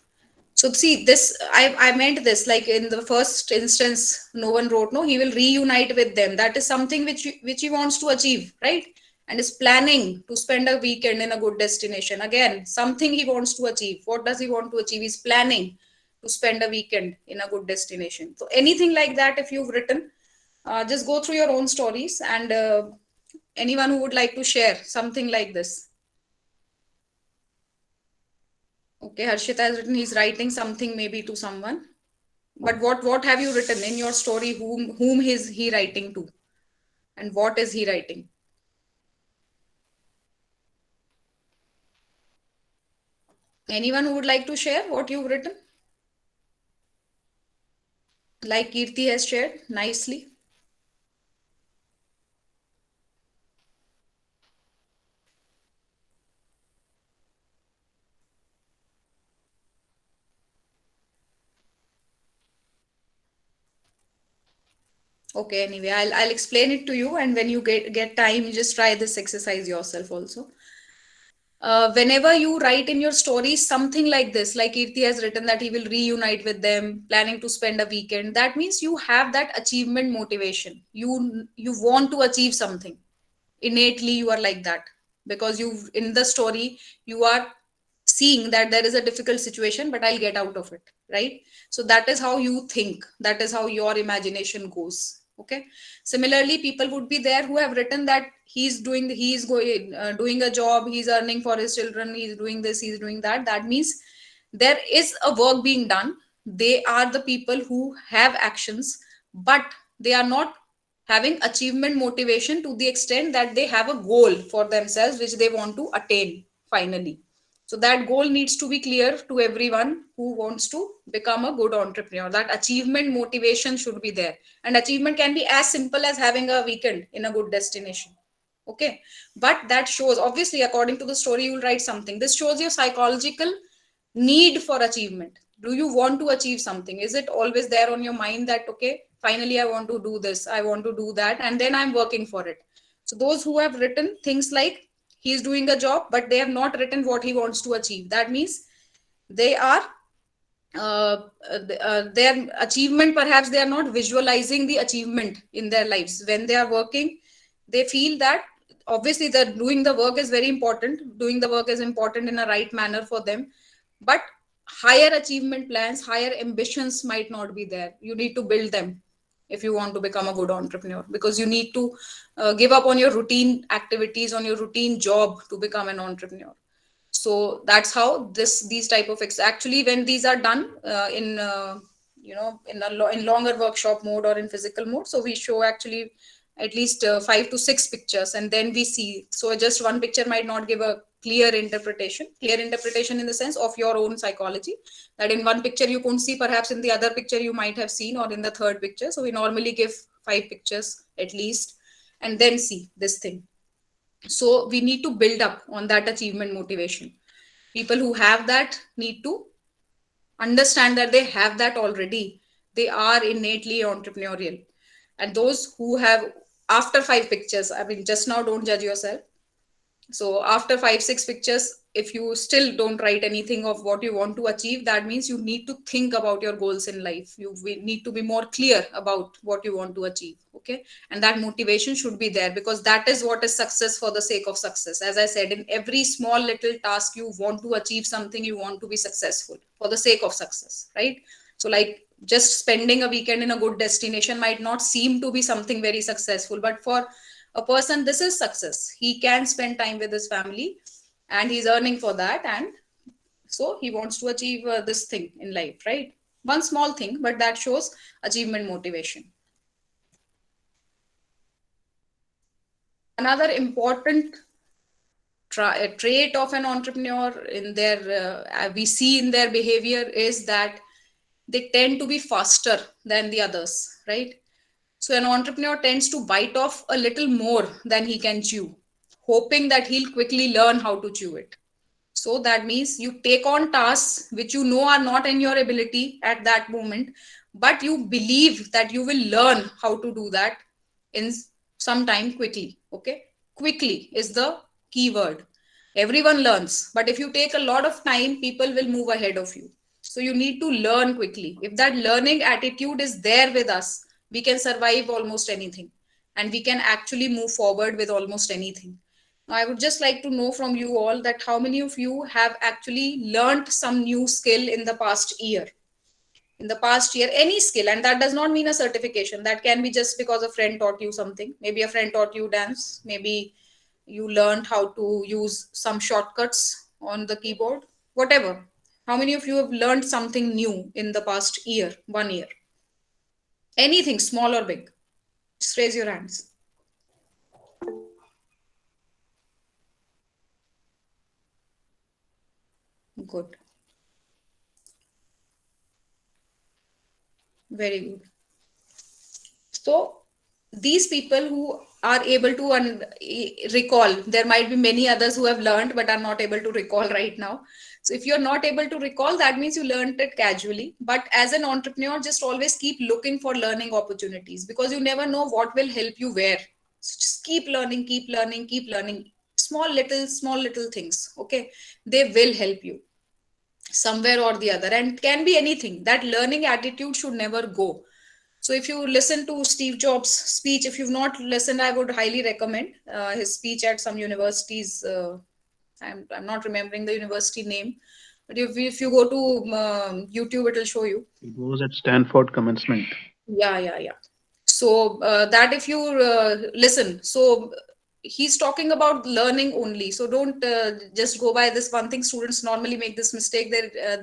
So see, this I meant this, like in the first instance, no one wrote, no, he will reunite with them. That is something which he wants to achieve, right? And is planning to spend a weekend in a good destination. Again, something he wants to achieve. What does he want to achieve? He's planning to spend a weekend in a good destination. So anything like that, if you've written, just go through your own stories, and anyone who would like to share something like this. Okay, Harshita has written he's writing something maybe to someone. But what have you written in your story? Whom is he writing to, and what is he writing? Anyone who would like to share what you've written? Like Kirti has shared nicely. Okay, anyway, I'll explain it to you, and when you get time, just try this exercise yourself also. Whenever you write in your story something like this, like Kirti has written that he will reunite with them, planning to spend a weekend, that means you have that achievement motivation. You want to achieve something. Innately you are like that, because you, in the story, you are seeing that there is a difficult situation, but I'll get out of it, right? So that is how you think, that is how your imagination goes. Okay. Similarly, people would be there who have written that he's going doing a job, he's earning for his children, he's doing this, he's doing that. That means there is a work being done. They are the people who have actions, but they are not having achievement motivation to the extent that they have a goal for themselves which they want to attain finally. So that goal needs to be clear to everyone who wants to become a good entrepreneur. That achievement motivation should be there. And achievement can be as simple as having a weekend in a good destination. Okay. But that shows, obviously, according to the story, you will write something. This shows your psychological need for achievement. Do you want to achieve something? Is it always there on your mind that, okay, finally, I want to do this, I want to do that, and then I'm working for it? So those who have written things like he's doing a job, but they have not written what he wants to achieve, that means they are their achievement, perhaps they are not visualizing the achievement in their lives. When they are working, they feel that obviously the doing the work is very important, doing the work is important in a right manner for them, but higher achievement plans, higher ambitions might not be there. You need to build them if you want to become a good entrepreneur, because you need to give up on your routine activities, on your routine job to become an entrepreneur. So that's how these type of actually, when these are done in in longer workshop mode or in physical mode, so we show actually at least 5 to 6 pictures, and then we see. So just one picture might not give a clear interpretation in the sense of your own psychology, that in one picture you couldn't see, perhaps in the other picture you might have seen, or in the third picture. So we normally give 5 pictures at least, and then see this thing. So we need to build up on that achievement motivation. People who have that need to understand that they have that already. They are innately entrepreneurial. And those who have, after 5 pictures, I mean, just now, don't judge yourself. So after 5 6 pictures, if you still don't write anything of what you want to achieve, that means you need to think about your goals in life. You need to be more clear about what you want to achieve. Okay. And that motivation should be there, because that is what is success for the sake of success. As I said, in every small little task, you want to achieve something, you want to be successful for the sake of success, right? So like, just spending a weekend in a good destination might not seem to be something very successful, but for a person, this is success. He can spend time with his family, and he's earning for that, and so he wants to achieve this thing in life, right? One small thing, but that shows achievement motivation. Another important trait of an entrepreneur in their we see in their behavior is that they tend to be faster than the others, right? So an entrepreneur tends to bite off a little more than he can chew, hoping that he'll quickly learn how to chew it. So that means you take on tasks which you know are not in your ability at that moment, but you believe that you will learn how to do that in sometime quickly. Okay, quickly is the key word. Everyone learns, but if you take a lot of time, people will move ahead of you. So you need to learn quickly. If that learning attitude is there with us, we can survive almost anything, and we can actually move forward with almost anything. Now, I would just like to know from you all that how many of you have actually learned some new skill in the past year? In the past year, any skill, and that does not mean a certification. That can be just because a friend taught you something. Maybe a friend taught you dance. Maybe you learned how to use some shortcuts on the keyboard, whatever. How many of you have learned something new in the past year, 1 year? Anything, small or big? Just raise your hands. Good. Very good. So these people who are able to recall, there might be many others who have learned but are not able to recall right now. So if you're not able to recall, that means you learned it casually. But as an entrepreneur, just always keep looking for learning opportunities, because you never know what will help you where. So just keep learning, keep learning, keep learning. Small little things. Okay. They will help you somewhere or the other, and can be anything. That learning attitude should never go. So if you listen to Steve Jobs' speech, if you've not listened, I would highly recommend his speech at some universities. I'm not remembering the university name, but if you go to YouTube, it will show you. It was at Stanford commencement. Yeah. So that if you listen, so he's talking about learning only. So don't just go by this one thing. Students normally make this mistake.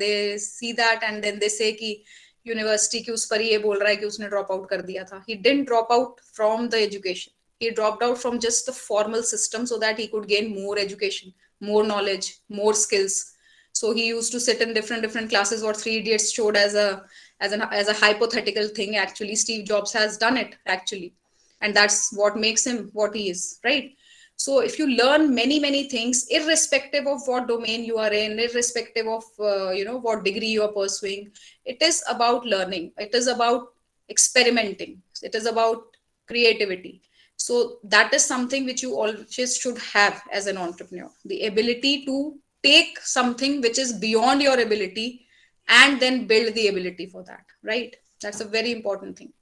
They see that and then they say कि university के उस पर ये बोल रहा है कि उसने ड्रॉप आउट कर दिया था. He didn't drop out from the education. He dropped out from just the formal system so that he could gain more education, more knowledge, more skills. So he used to sit in different classes. What Three Idiots showed as a hypothetical thing, actually Steve Jobs has done it actually, and that's what makes him what he is, right? So if you learn many things, irrespective of what domain you are in, irrespective of what degree you are pursuing, it is about learning, it is about experimenting, it is about creativity. So that is something which you always should have as an entrepreneur, the ability to take something which is beyond your ability and then build the ability for that, right? That's a very important thing.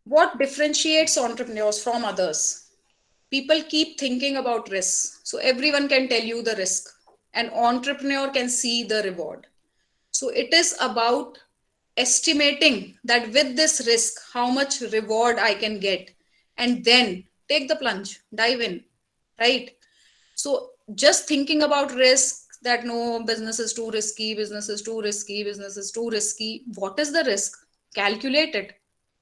What differentiates entrepreneurs from others? People keep thinking about risk. So everyone can tell you the risk. An entrepreneur can see the reward. So it is about estimating that with this risk, how much reward I can get, and then take the plunge, dive in, right? So just thinking about risk, that no, business is too risky, business is too risky, business is too risky. What is the risk? Calculate it.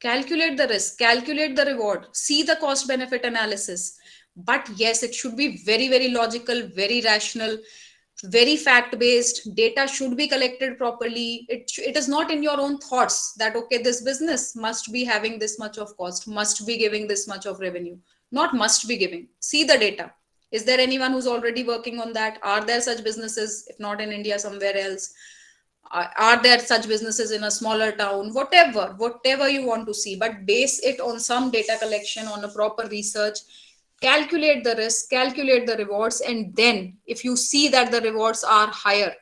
Calculate the risk, calculate the reward, see the cost benefit analysis. But yes, it should be very logical, very rational, very fact based. Data should be collected properly. It is not in your own thoughts that okay, this business must be having this much of cost, must be giving this much of revenue. Not must be giving. See the data. Is there anyone who's already working on that? Are there such businesses? If not in India, somewhere else? Are there such businesses in a smaller town? Whatever you want to see, but base it on some data collection, on a proper research. Calculate the risk, calculate the rewards, and then if you see that the rewards are higher,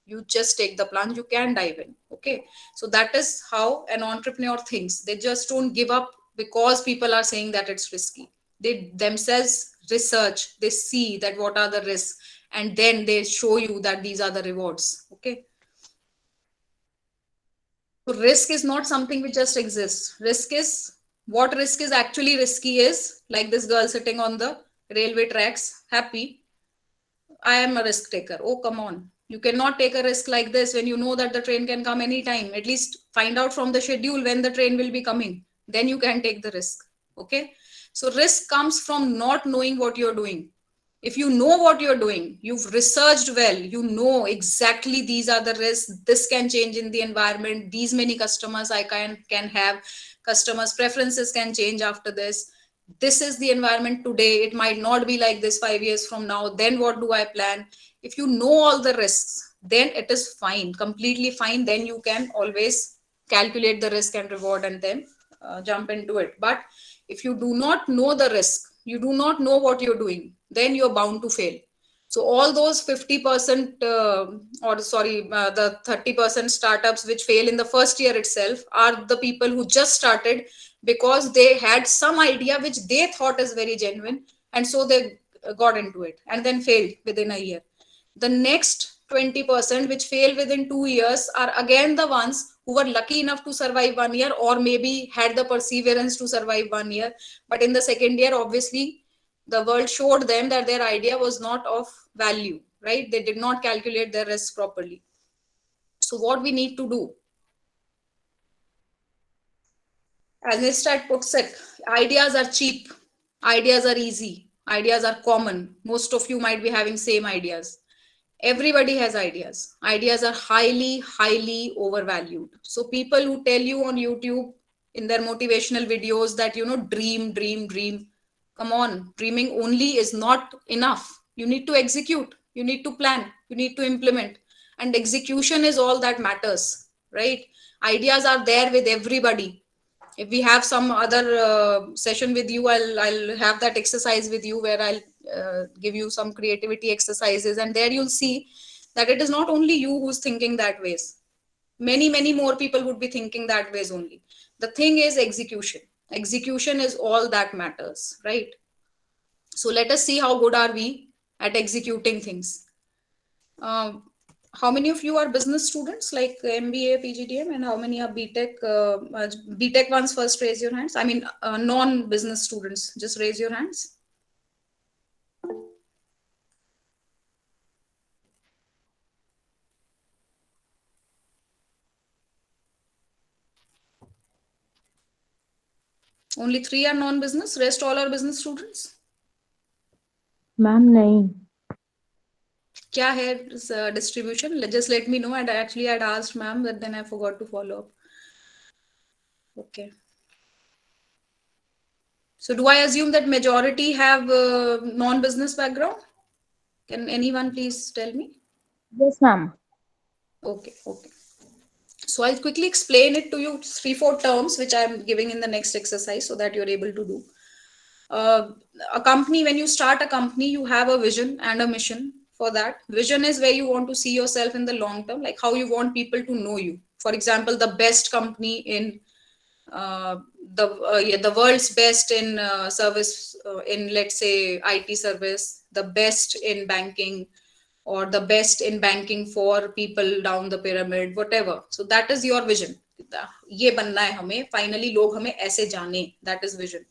you just take the plunge, you can dive in. Okay, so that is how an entrepreneur thinks. They just don't give up because people are saying that it's risky. They themselves research, they see that what are the risks, and then they show you that these are the rewards. Okay, so risk is not something which just exists. What risk is actually risky is like this girl sitting on the railway tracks, happy. I am a risk taker. Oh, come on. You cannot take a risk like this when you know that the train can come anytime. At least find out from the schedule when the train will be coming. Then you can take the risk. Okay. So risk comes from not knowing what you're doing. If you know what you're doing, you've researched well, you know exactly these are the risks, this can change in the environment, these many customers I can have, customers preferences can change after this is the environment today, it might not be like this 5 years from now, then what do I plan? If you know all the risks, then it is fine, completely fine. Then you can always calculate the risk and reward and then jump into it. But if you do not know the risk, you do not know what you're doing, then you're bound to fail. So all those 50% the 30% startups which fail in the first year itself are the people who just started because they had some idea which they thought is very genuine, and so they got into it and then failed within a year. The next 20% which fail within 2 years are again the ones who were lucky enough to survive 1 year, or maybe had the perseverance to survive 1 year. But in the second year, obviously, the world showed them that their idea was not of value, right? They did not calculate their risk properly. So what we need to do, as Nistat puts it, ideas are cheap, ideas are easy, ideas are common. Most of you might be having same ideas. Everybody has ideas. Ideas are highly overvalued. So people who tell you on YouTube in their motivational videos that, dream. Come on, dreaming only is not enough. You need to execute, you need to plan, you need to implement. And execution is all that matters, right? Ideas are there with everybody. If we have some other session with you, I'll have that exercise with you where I'll give you some creativity exercises, and there you'll see that it is not only you who's thinking that ways. Many more people would be thinking that ways only. The thing is execution is all that matters, right? So let us see how good are we at executing things. How many of you are business students like MBA, PGDM, and how many are BTech? BTech ones, first raise your hands. I mean, non-business students, just raise your hands. Only 3 are non-business, rest all are business students. Ma'am नहीं. क्या है distribution? Just let me know. And actually I'd asked ma'am, but then I forgot to follow up. Okay. So do I assume that majority have non-business background? Can anyone please tell me? Yes, ma'am. Okay. So I'll quickly explain it to you, 3-4 terms, which I'm giving in the next exercise so that you're able to do. A company, when you start a company, you have a vision and a mission for that. Vision is where you want to see yourself in the long term, like how you want people to know you. For example, the best company in the world's best in service, in let's say IT service, the best in banking, or the best in banking for people down the pyramid, whatever. So that is your vision. ये बनना है हमें, finally लोग हमें ऐसे जाने. That is vision.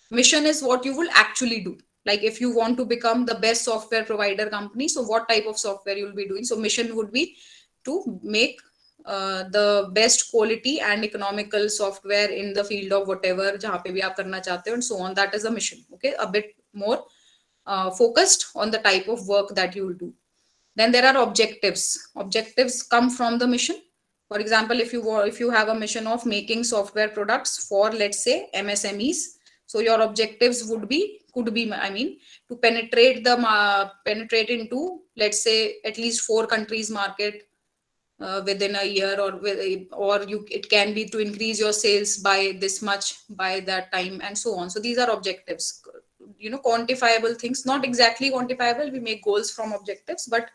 Mission is what you will actually do. Like if you want to become the best software provider company, so what type of software you'll be doing? So mission would be to make the best quality and economical software in the field of whatever जहाँ पे भी आप करना चाहते हो, and so on. That is a mission. Okay, a bit more focused on the type of work that you will do. Then there are objectives. Objectives come from the mission. For example, if you have a mission of making software products for, let's say, MSMEs, so your objectives could be, I mean, to penetrate into, let's say, at least 4 countries market within a year, it can be to increase your sales by this much by that time, and so on. So these are objectives, quantifiable things, not exactly quantifiable. We make goals from objectives, but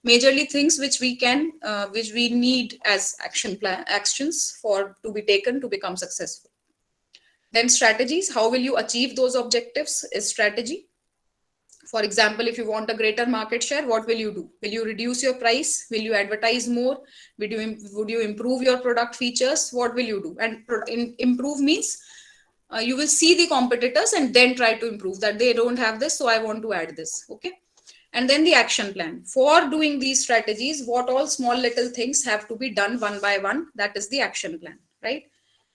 majorly things which we need as actions to be taken to become successful. Then strategies, how will you achieve those objectives is strategy. For example, if you want a greater market share, what will you do? Will you reduce your price? Will you advertise more? Would you improve your product features? What will you do? And improve means you will see the competitors and then try to improve that. They don't have this, so I want to add this. Okay. And then the action plan. For doing these strategies, what all small little things have to be done one by one, that is the action plan, right?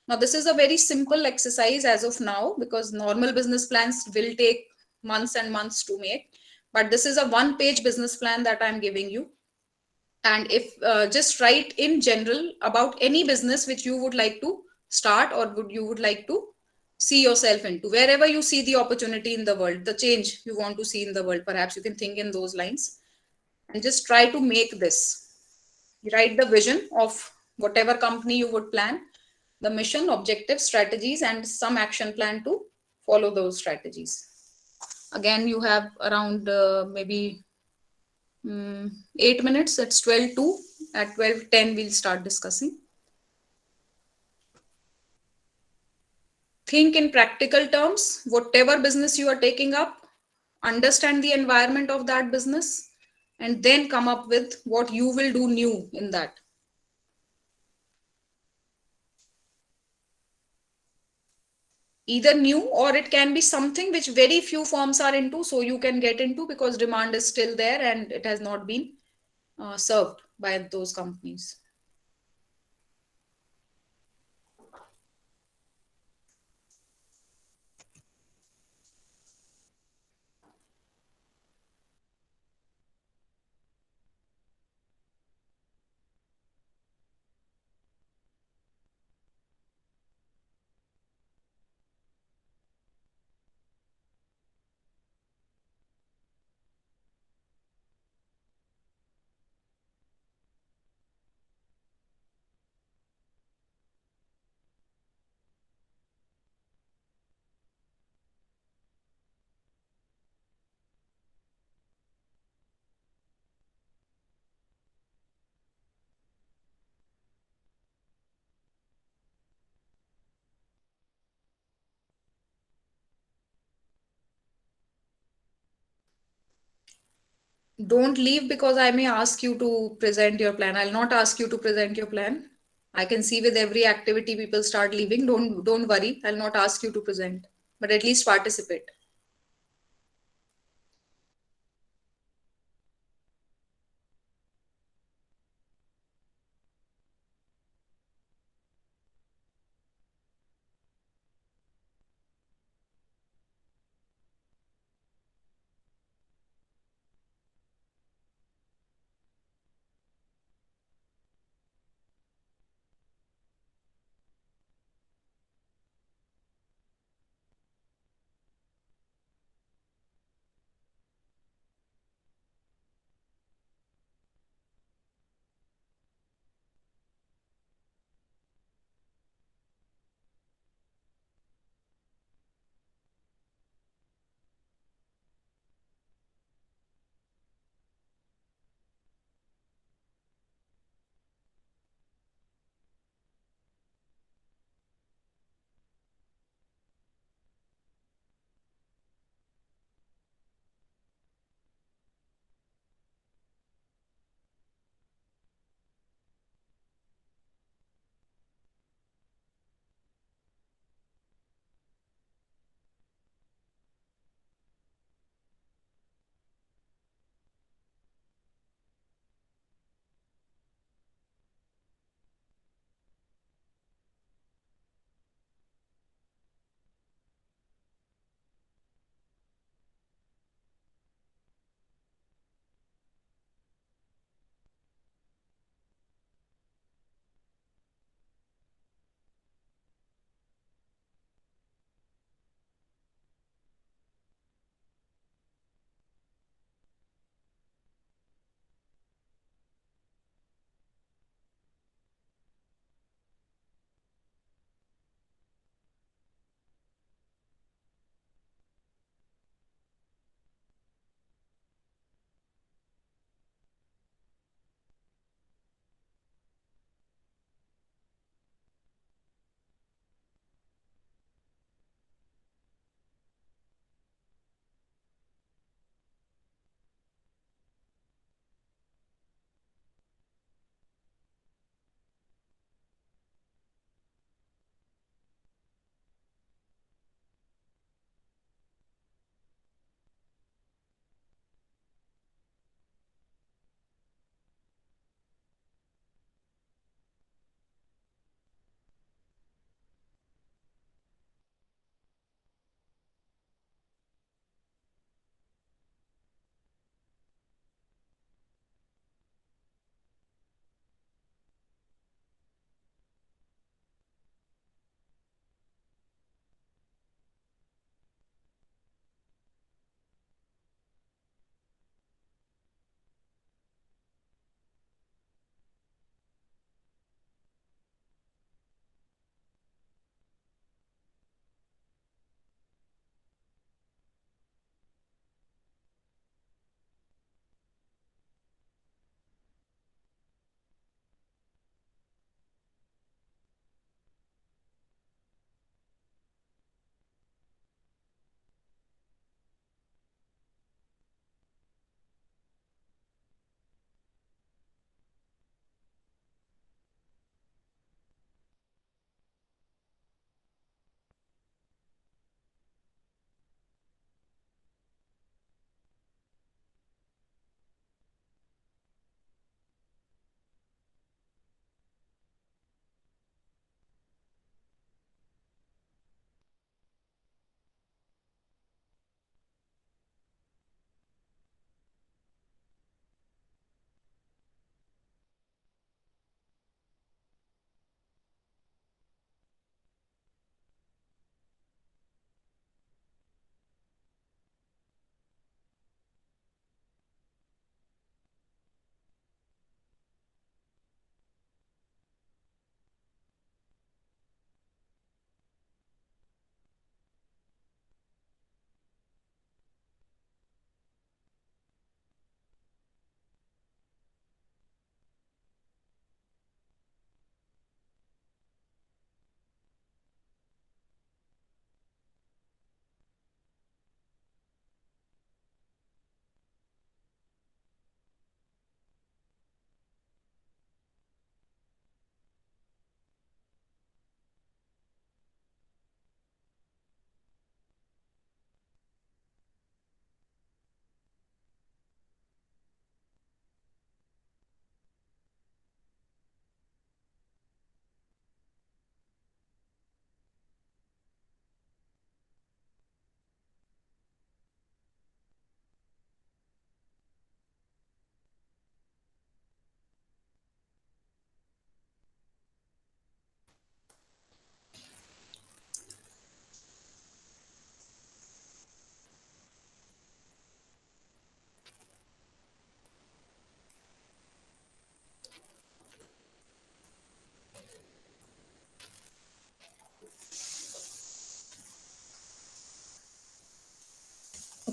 Now, this is a very simple exercise as of now, because normal business plans will take months and months to make. But this is a 1-page business plan that I'm giving you. And if just write in general about any business which you would like to start, or you would like to see yourself into, wherever you see the opportunity in the world, the change you want to see in the world, perhaps you can think in those lines and just try to make this. You write the vision of whatever company you would plan, the mission, objectives, strategies, and some action plan to follow those strategies. Again, you have around maybe 8 minutes. It's 12:02. At 12:10, we'll start discussing. Think in practical terms, whatever business you are taking up, understand the environment of that business, and then come up with what you will do new in that. Either new, or it can be something which very few firms are into, so you can get into because demand is still there and it has not been served by those companies. Don't leave because I may ask you to present your plan. I'll not ask you to present your plan. I can see with every activity people start leaving. Don't worry. I'll not ask you to present, but at least participate.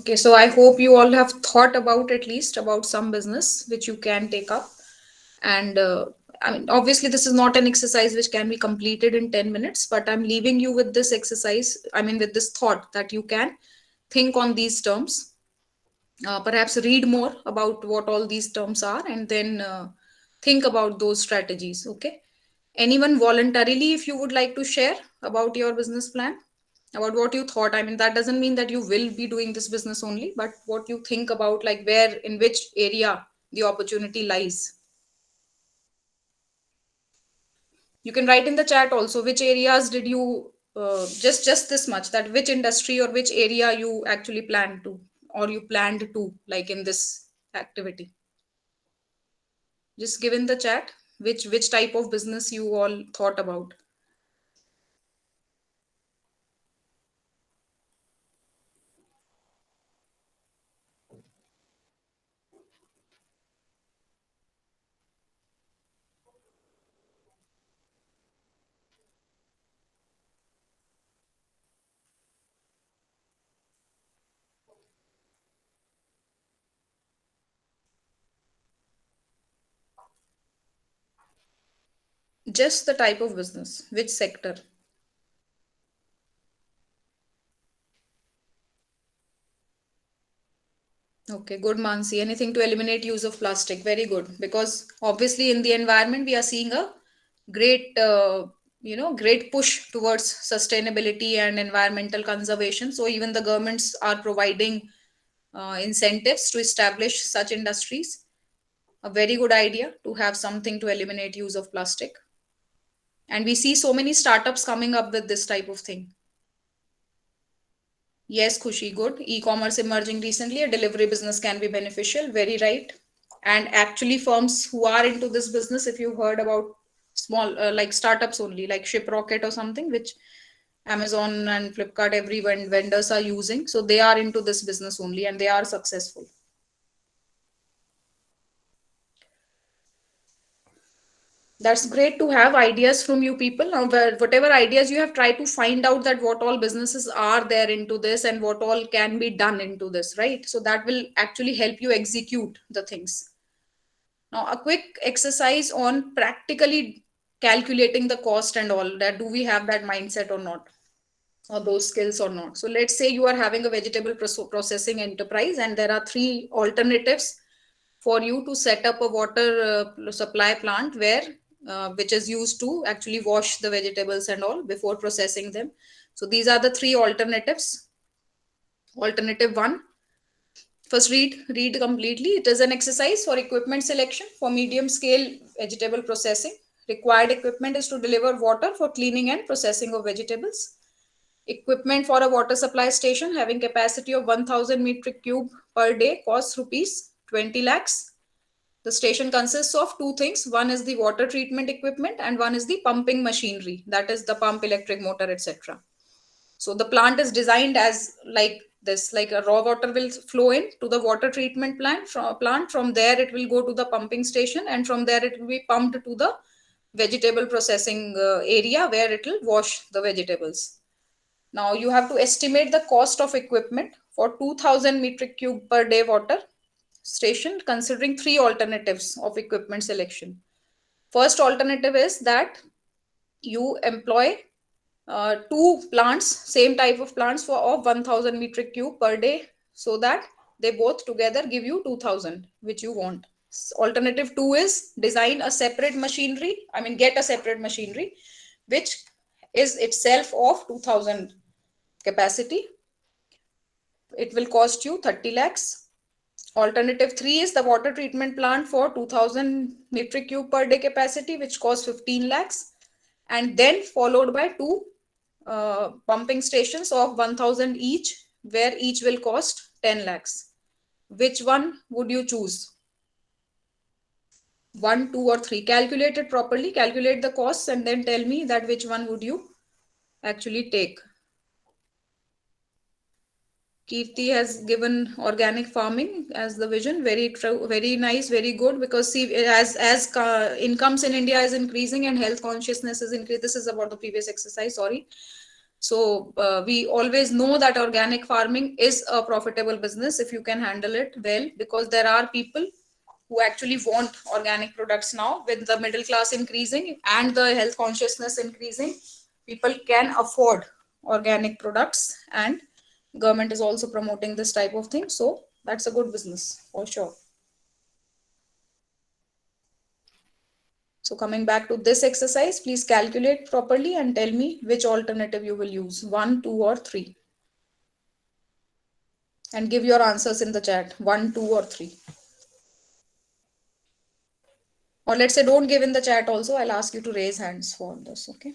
Okay, so I hope you all have thought about at least about some business which you can take up. And I mean, obviously, this is not an exercise which can be completed in 10 minutes, but I'm leaving you with this exercise. I mean, with this thought that you can think on these terms, perhaps read more about what all these terms are, and then think about those strategies. Okay. Anyone voluntarily, if you would like to share about your business plan, about what you thought. I mean, that doesn't mean that you will be doing this business only, but what you think about, like where, in which area the opportunity lies. You can write in the chat also which areas did you just this much, that which industry or which area you actually plan to, or you planned to, like in this activity. Just give in the chat which type of business you all thought about. Just the type of business, which sector. Okay, good, Mansi. Anything to eliminate use of plastic. Very good. Because obviously in the environment, we are seeing a great, great push towards sustainability and environmental conservation. So even the governments are providing incentives to establish such industries. A very good idea to have something to eliminate use of plastic. And we see so many startups coming up with this type of thing. Yes, Khushi, good. E-commerce emerging recently, a delivery business can be beneficial. Very right. And actually, firms who are into this business, if you heard about small, like startups only, like Shiprocket or something, which Amazon and Flipkart, every vendors are using. So they are into this business only and they are successful. That's great to have ideas from you people. Now, whatever ideas you have, try to find out that what all businesses are there into this and what all can be done into this, right? So that will actually help you execute the things. Now, a quick exercise on practically calculating the cost and all that. Do we have that mindset or not? Or those skills or not? So let's say you are having a vegetable processing enterprise and there are three alternatives for you to set up a water supply plant where which is used to actually wash the vegetables and all before processing them. So these are the three alternatives. Alternative one, first read completely. It is an exercise for equipment selection for medium scale vegetable processing. Required equipment is to deliver water for cleaning and processing of vegetables. Equipment for a water supply station having capacity of 1000 metric cube per day costs rupees 20 lakhs. The station consists of two things. One is the water treatment equipment and one is the pumping machinery, that is the pump, electric motor, etc. So the plant is designed as like this, like a raw water will flow in to the water treatment plant. From there it will go to the pumping station and from there it will be pumped to the vegetable processing area where it will wash the vegetables. Now you have to estimate the cost of equipment for 2000 metric cube per day water station, considering three alternatives of equipment selection. First alternative is that you employ two plants, same type of plants for of 1000 metric cube per day, so that they both together give you 2000, which you want. Alternative two is design a separate machinery, I mean get a separate machinery which is itself of 2000 capacity. It will cost you 30 lakhs. Alternative three is the water treatment plant for 2000 metric cube per day capacity, which costs 15 lakhs, and then followed by two pumping stations of 1000 each, where each will cost 10 lakhs. Which one would you choose? One, two, or three? Calculate it properly, calculate the costs, and then tell me that which one would you actually take. Kirti has given organic farming as the vision. Very true, very nice, very good. Because see, as incomes in India is increasing and health consciousness is increasing. This is about the previous exercise. Sorry. So we always know that organic farming is a profitable business if you can handle it well, because there are people who actually want organic products now. With the middle class increasing and the health consciousness increasing, people can afford organic products, and government is also promoting this type of thing. So that's a good business for sure. So coming back to this exercise, please calculate properly and tell me which alternative you will use, 1, 2 or 3. And give your answers in the chat, 1, 2 or 3. Or let's say don't give in the chat also, I'll ask you to raise hands for this, okay?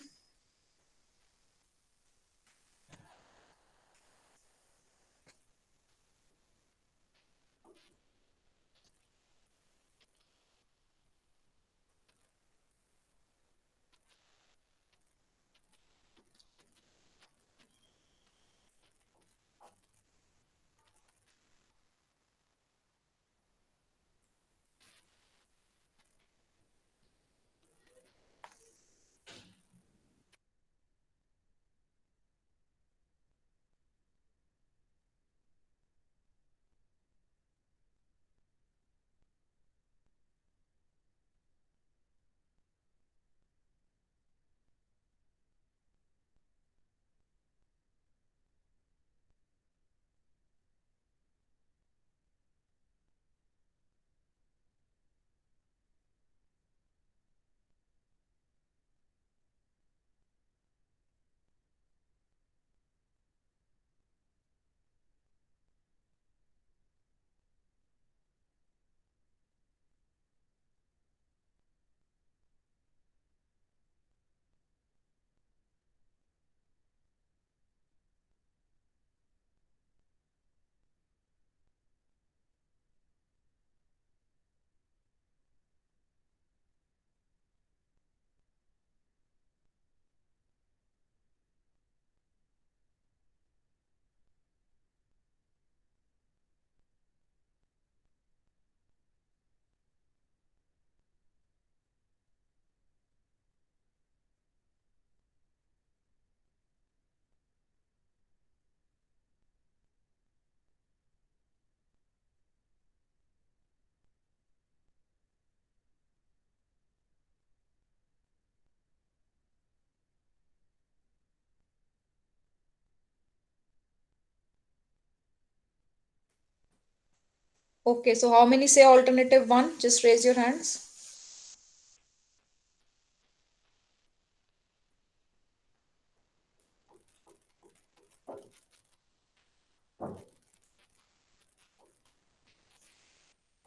Okay, so how many say alternative 1? Just raise your hands.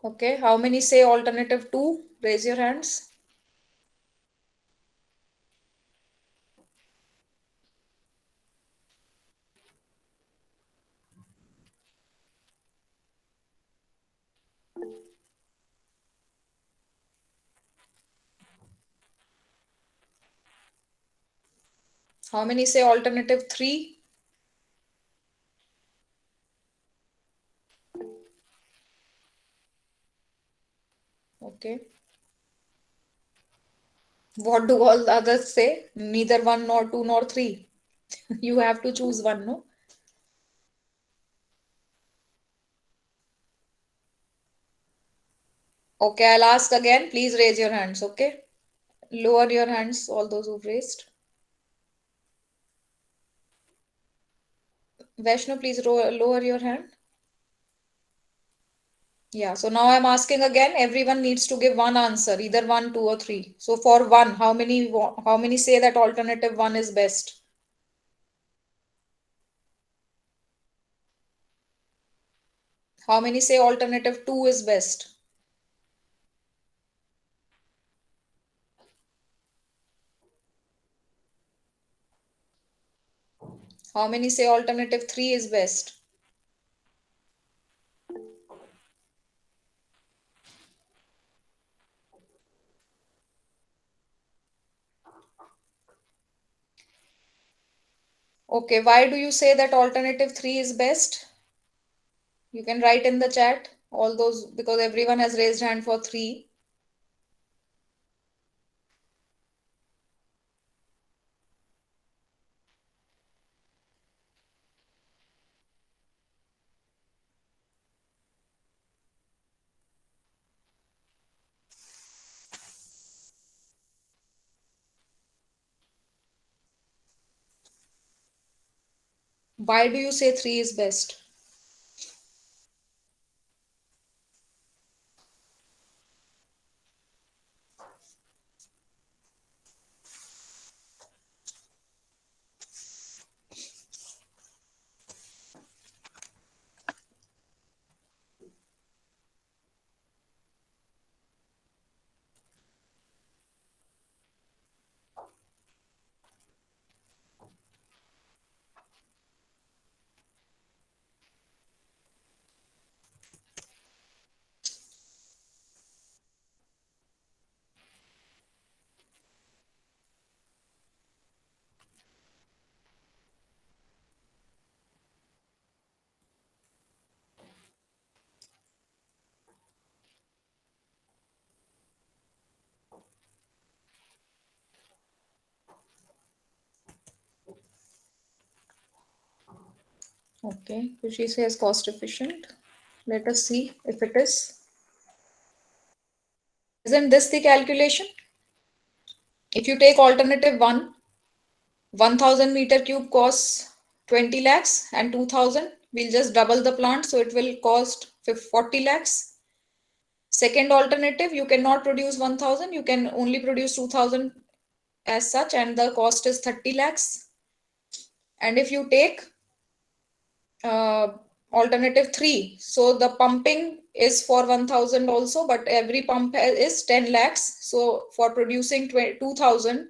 Okay, how many say alternative 2? Raise your hands. How many say alternative 3? Okay. What do all the others say? Neither 1 nor 2 nor 3. You have to choose one, no? Okay, I'll ask again. Please raise your hands, okay? Lower your hands, all those who've raised. Vaishnu, please lower your hand. Yeah, so now I'm asking again. Everyone needs to give one answer, either 1, 2 or 3. So for 1, how many say that alternative 1 is best? How many say alternative 2 is best? How many say alternative 3 is best? Okay, why do you say that alternative 3 is best? You can write in the chat all those, because everyone has raised hand for 3. Why do you say 3 is best? Okay, Kushi says cost efficient. Let us see if it is. Isn't this the calculation? If you take alternative 1, 1000 meter cube costs 20 lakhs and 2000, we'll just double the plant, so it will cost 40 lakhs. Second alternative, you cannot produce 1000, you can only produce 2000 as such, and the cost is 30 lakhs. And if you take uh, alternative 3, so the pumping is for 1000 also, but every pump is 10 lakhs. So for producing 2000,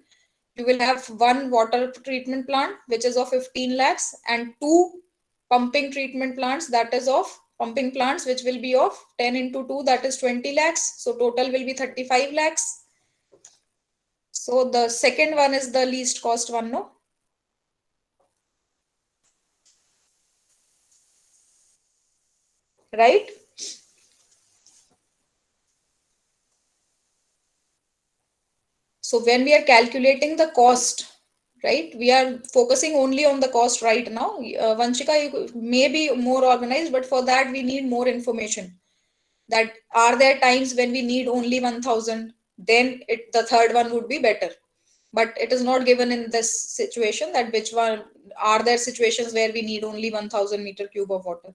you will have one water treatment plant which is of 15 lakhs and two pumping treatment plants, that is of pumping plants, which will be of 10 into 2, that is 20 lakhs. So total will be 35 lakhs. So the second one is the least cost one, no? Right? So when we are calculating the cost, right, we are focusing only on the cost right now. Vanshika, you may be more organized, but for that we need more information. That are there times when we need only 1000, then the third one would be better. But it is not given in this situation that which one are there situations where we need only 1000 meter cube of water.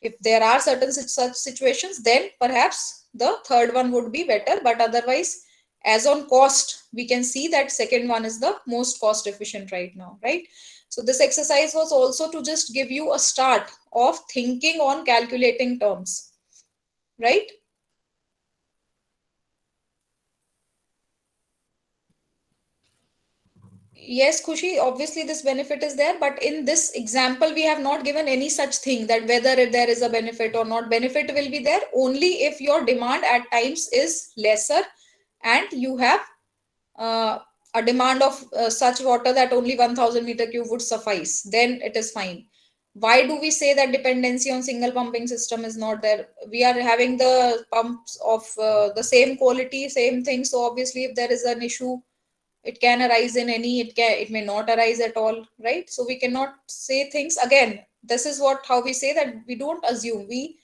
If there are certain such situations, then perhaps the third one would be better. But otherwise, as on cost, we can see that second one is the most cost efficient right now, right? So this exercise was also to just give you a start of thinking on calculating terms, right? Yes, Kushi, obviously this benefit is there, but in this example, we have not given any such thing that whether there is a benefit or not. Benefit will be there only if your demand at times is lesser and you have uh, a demand of such water that only 1000 meter cube would suffice, then it is fine. Why do we say that dependency on single pumping system is not there? We are having the pumps of the same quality, same thing. So obviously, if there is an issue, it can arise in any, it may not arise at all, right? So we cannot say things again. This is what how we say that we don't assume, we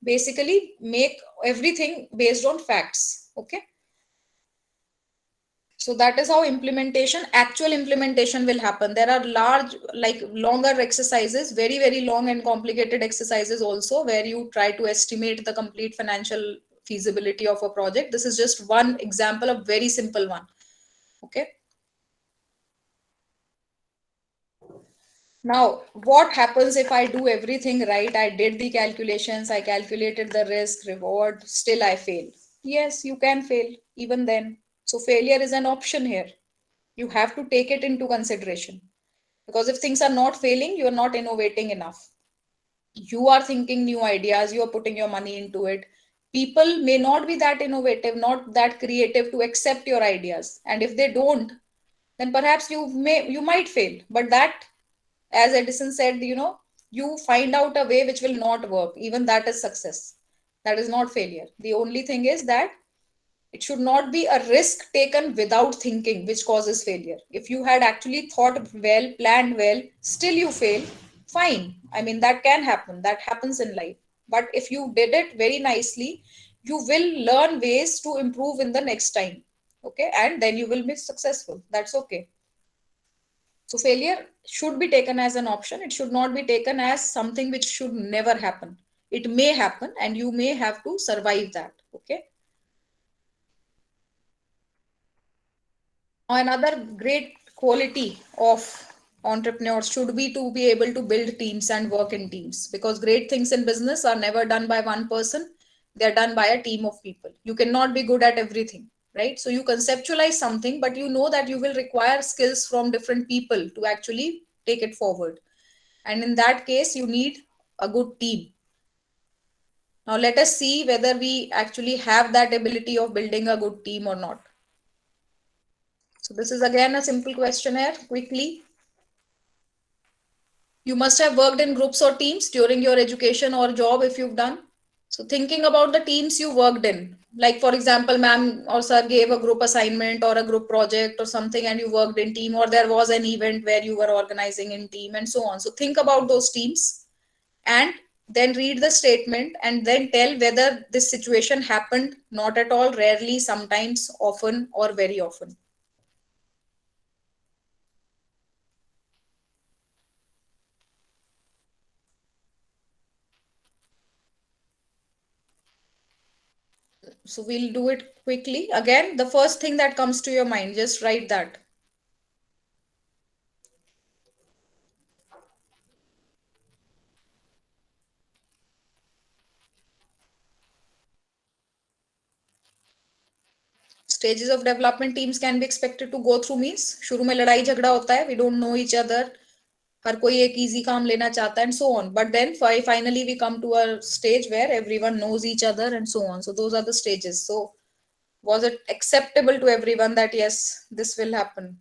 basically make everything based on facts. Okay, so that is how actual implementation will happen. There are large, like longer exercises, very long and complicated exercises also, where you try to estimate the complete financial feasibility of a project. This is just one example, a very simple one. Okay, now, what happens if I do everything right? I did the calculations, I calculated the risk, reward, still I fail. Yes, you can fail even then. So, failure is an option here. You have to take it into consideration. Because if things are not failing, you are not innovating enough. You are thinking new ideas, you are putting your money into it. People may not be that innovative, not that creative to accept your ideas. And if they don't, then perhaps you might fail. But that, as Edison said, you find out a way which will not work. Even that is success. That is not failure. The only thing is that it should not be a risk taken without thinking, which causes failure. If you had actually thought well, planned well, still you fail, fine. I mean, that can happen. That happens in life. But if you did it very nicely, you will learn ways to improve in the next time. Okay. And then you will be successful. That's okay. So failure should be taken as an option. It should not be taken as something which should never happen. It may happen and you may have to survive that. Okay. Now, another great quality of entrepreneurs should be to be able to build teams and work in teams, because great things in business are never done by one person. They're done by a team of people. You cannot be good at everything, right? So you conceptualize something, but you know that you will require skills from different people to actually take it forward. And in that case, you need a good team. Now, let us see whether we actually have that ability of building a good team or not. So, this is again a simple questionnaire quickly. You must have worked in groups or teams during your education or job if you've done. So, thinking about the teams you worked in, like for example, ma'am or sir gave a group assignment or a group project or something, and you worked in team, or there was an event where you were organizing in team and so on. So, think about those teams and then read the statement and then tell whether this situation happened not at all, rarely, sometimes, often, or very often. So we'll do it quickly. Again, the first thing that comes to your mind, just write that. Stages of development teams can be expected to go through means शुरू में लड़ाई झगड़ा होता है, we don't know each other, हर कोई एक easy काम लेना चाहता है and so on, but then finally we come to a stage where everyone knows each other and so on. So those are the stages. So was it acceptable to everyone that yes, this will happen?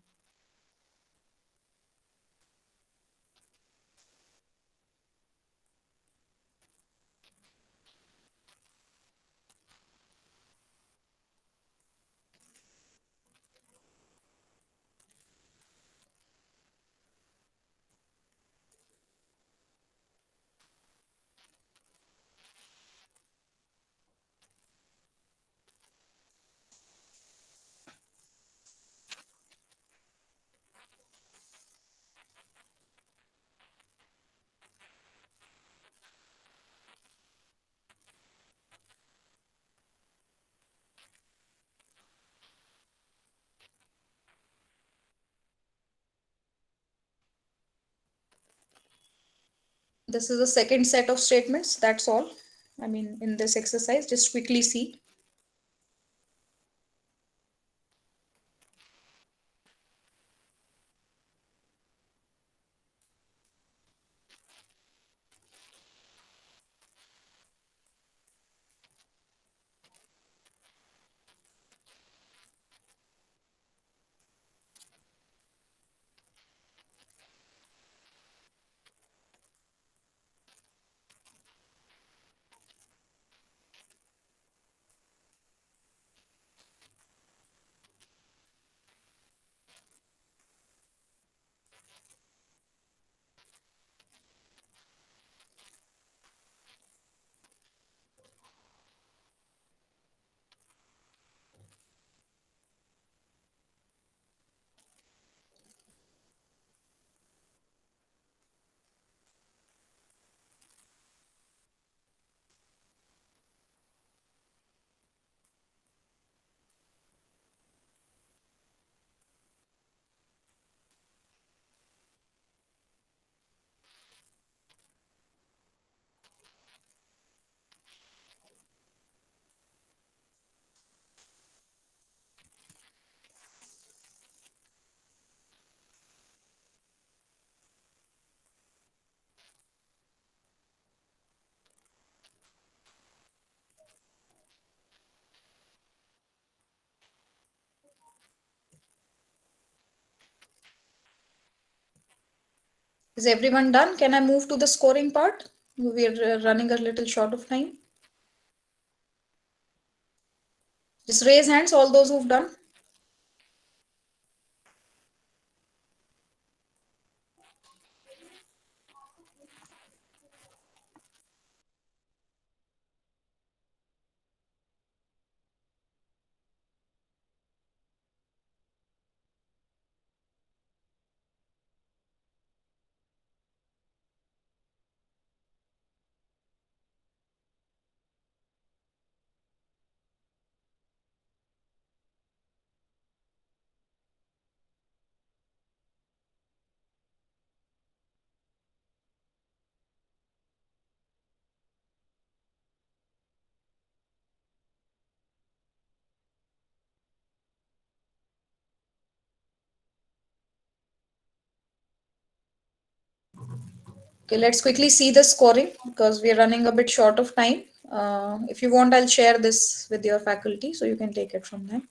This is the second set of statements. That's all. I mean, in this exercise, just quickly see. Is everyone done? Can I move to the scoring part? We're running a little short of time. Just raise hands, all those who've done. Okay, let's quickly see the scoring because we are running a bit short of time. If you want, I'll share this with your faculty so you can take it from them.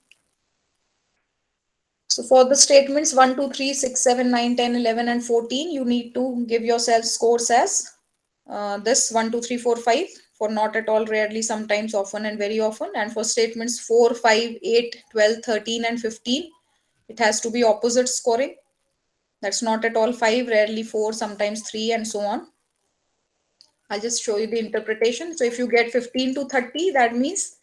So for the statements 1, 2, 3, 6, 7, 9, 10, 11, and 14, you need to give yourself scores as this 1, 2, 3, 4, 5 for not at all, rarely, sometimes, often, and very often. And for statements 4, 5, 8, 12, 13, and 15, it has to be opposite scoring. That's not at all 5, rarely 4, sometimes 3, and so on. I'll just show you the interpretation. So if you get 15 to 30, that means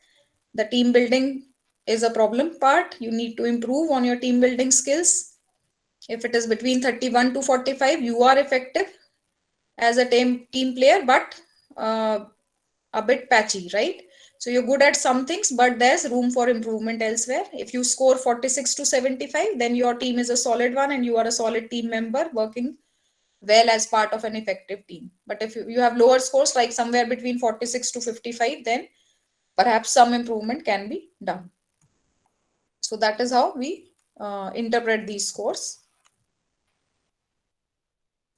the team building is a problem part. You need to improve on your team building skills. If it is between 31 to 45, you are effective as a team player, but a bit patchy, right? So you're good at some things, but there's room for improvement elsewhere. If you score 46 to 75, then your team is a solid one and you are a solid team member working well as part of an effective team. But if you have lower scores, like somewhere between 46 to 55, then perhaps some improvement can be done. So that is how we interpret these scores.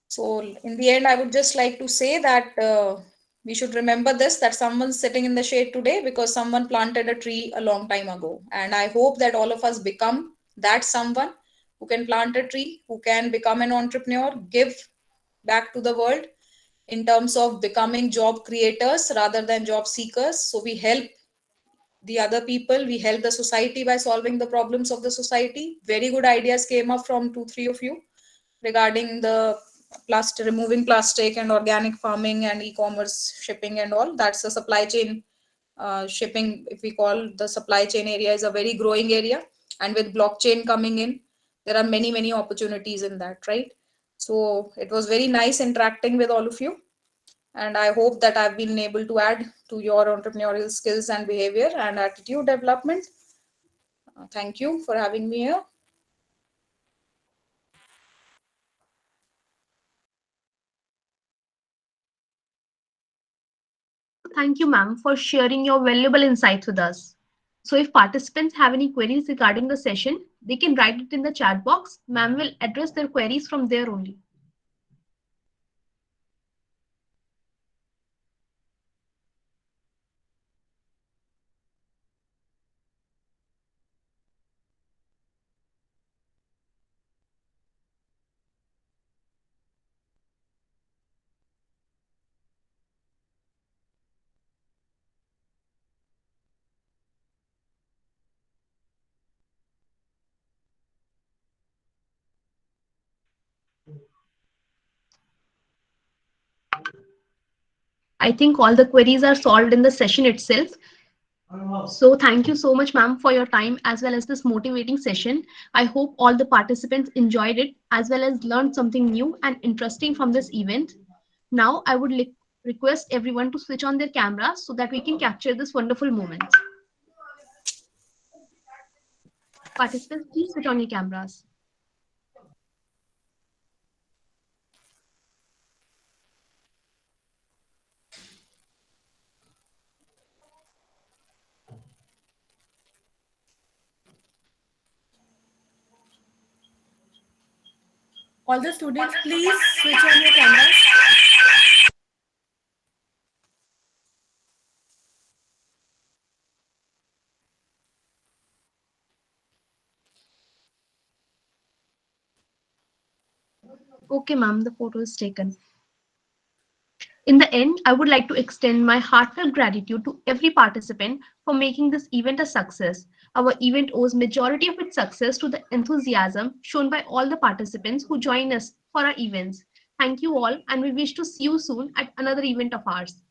So in the end, I would just like to say that we should remember this, that someone's sitting in the shade today because someone planted a tree a long time ago. And I hope that all of us become that someone who can plant a tree, who can become an entrepreneur, give back to the world in terms of becoming job creators rather than job seekers. So we help the other people, we help the society by solving the problems of the society. Very good ideas came up from 2 3 of you regarding the plastic, removing plastic, and organic farming, and e-commerce shipping and all. That's a supply chain. Shipping, if we call the supply chain area, is a very growing area, and with blockchain coming in, there are many opportunities in that, right? So it was very nice interacting with all of you, and I hope that I've been able to add to your entrepreneurial skills and behavior and attitude development. Thank you for having me here. Thank you, ma'am, for sharing your valuable insights with us. So if participants have any queries regarding the session, they can write it in the chat box. Ma'am will address their queries from there only. I think all the queries are solved in the session itself. So thank you so much, ma'am, for your time as well as this motivating session. I hope all the participants enjoyed it as well as learned something new and interesting from this event. Now I would request everyone to switch on their cameras so that we can capture this wonderful moment. Participants, please switch on your cameras. All the students, please switch on your cameras. Okay, ma'am, the photo is taken. In the end, I would like to extend my heartfelt gratitude to every participant for making this event a success. Our event owes majority of its success to the enthusiasm shown by all the participants who join us for our events. Thank you all, and we wish to see you soon at another event of ours.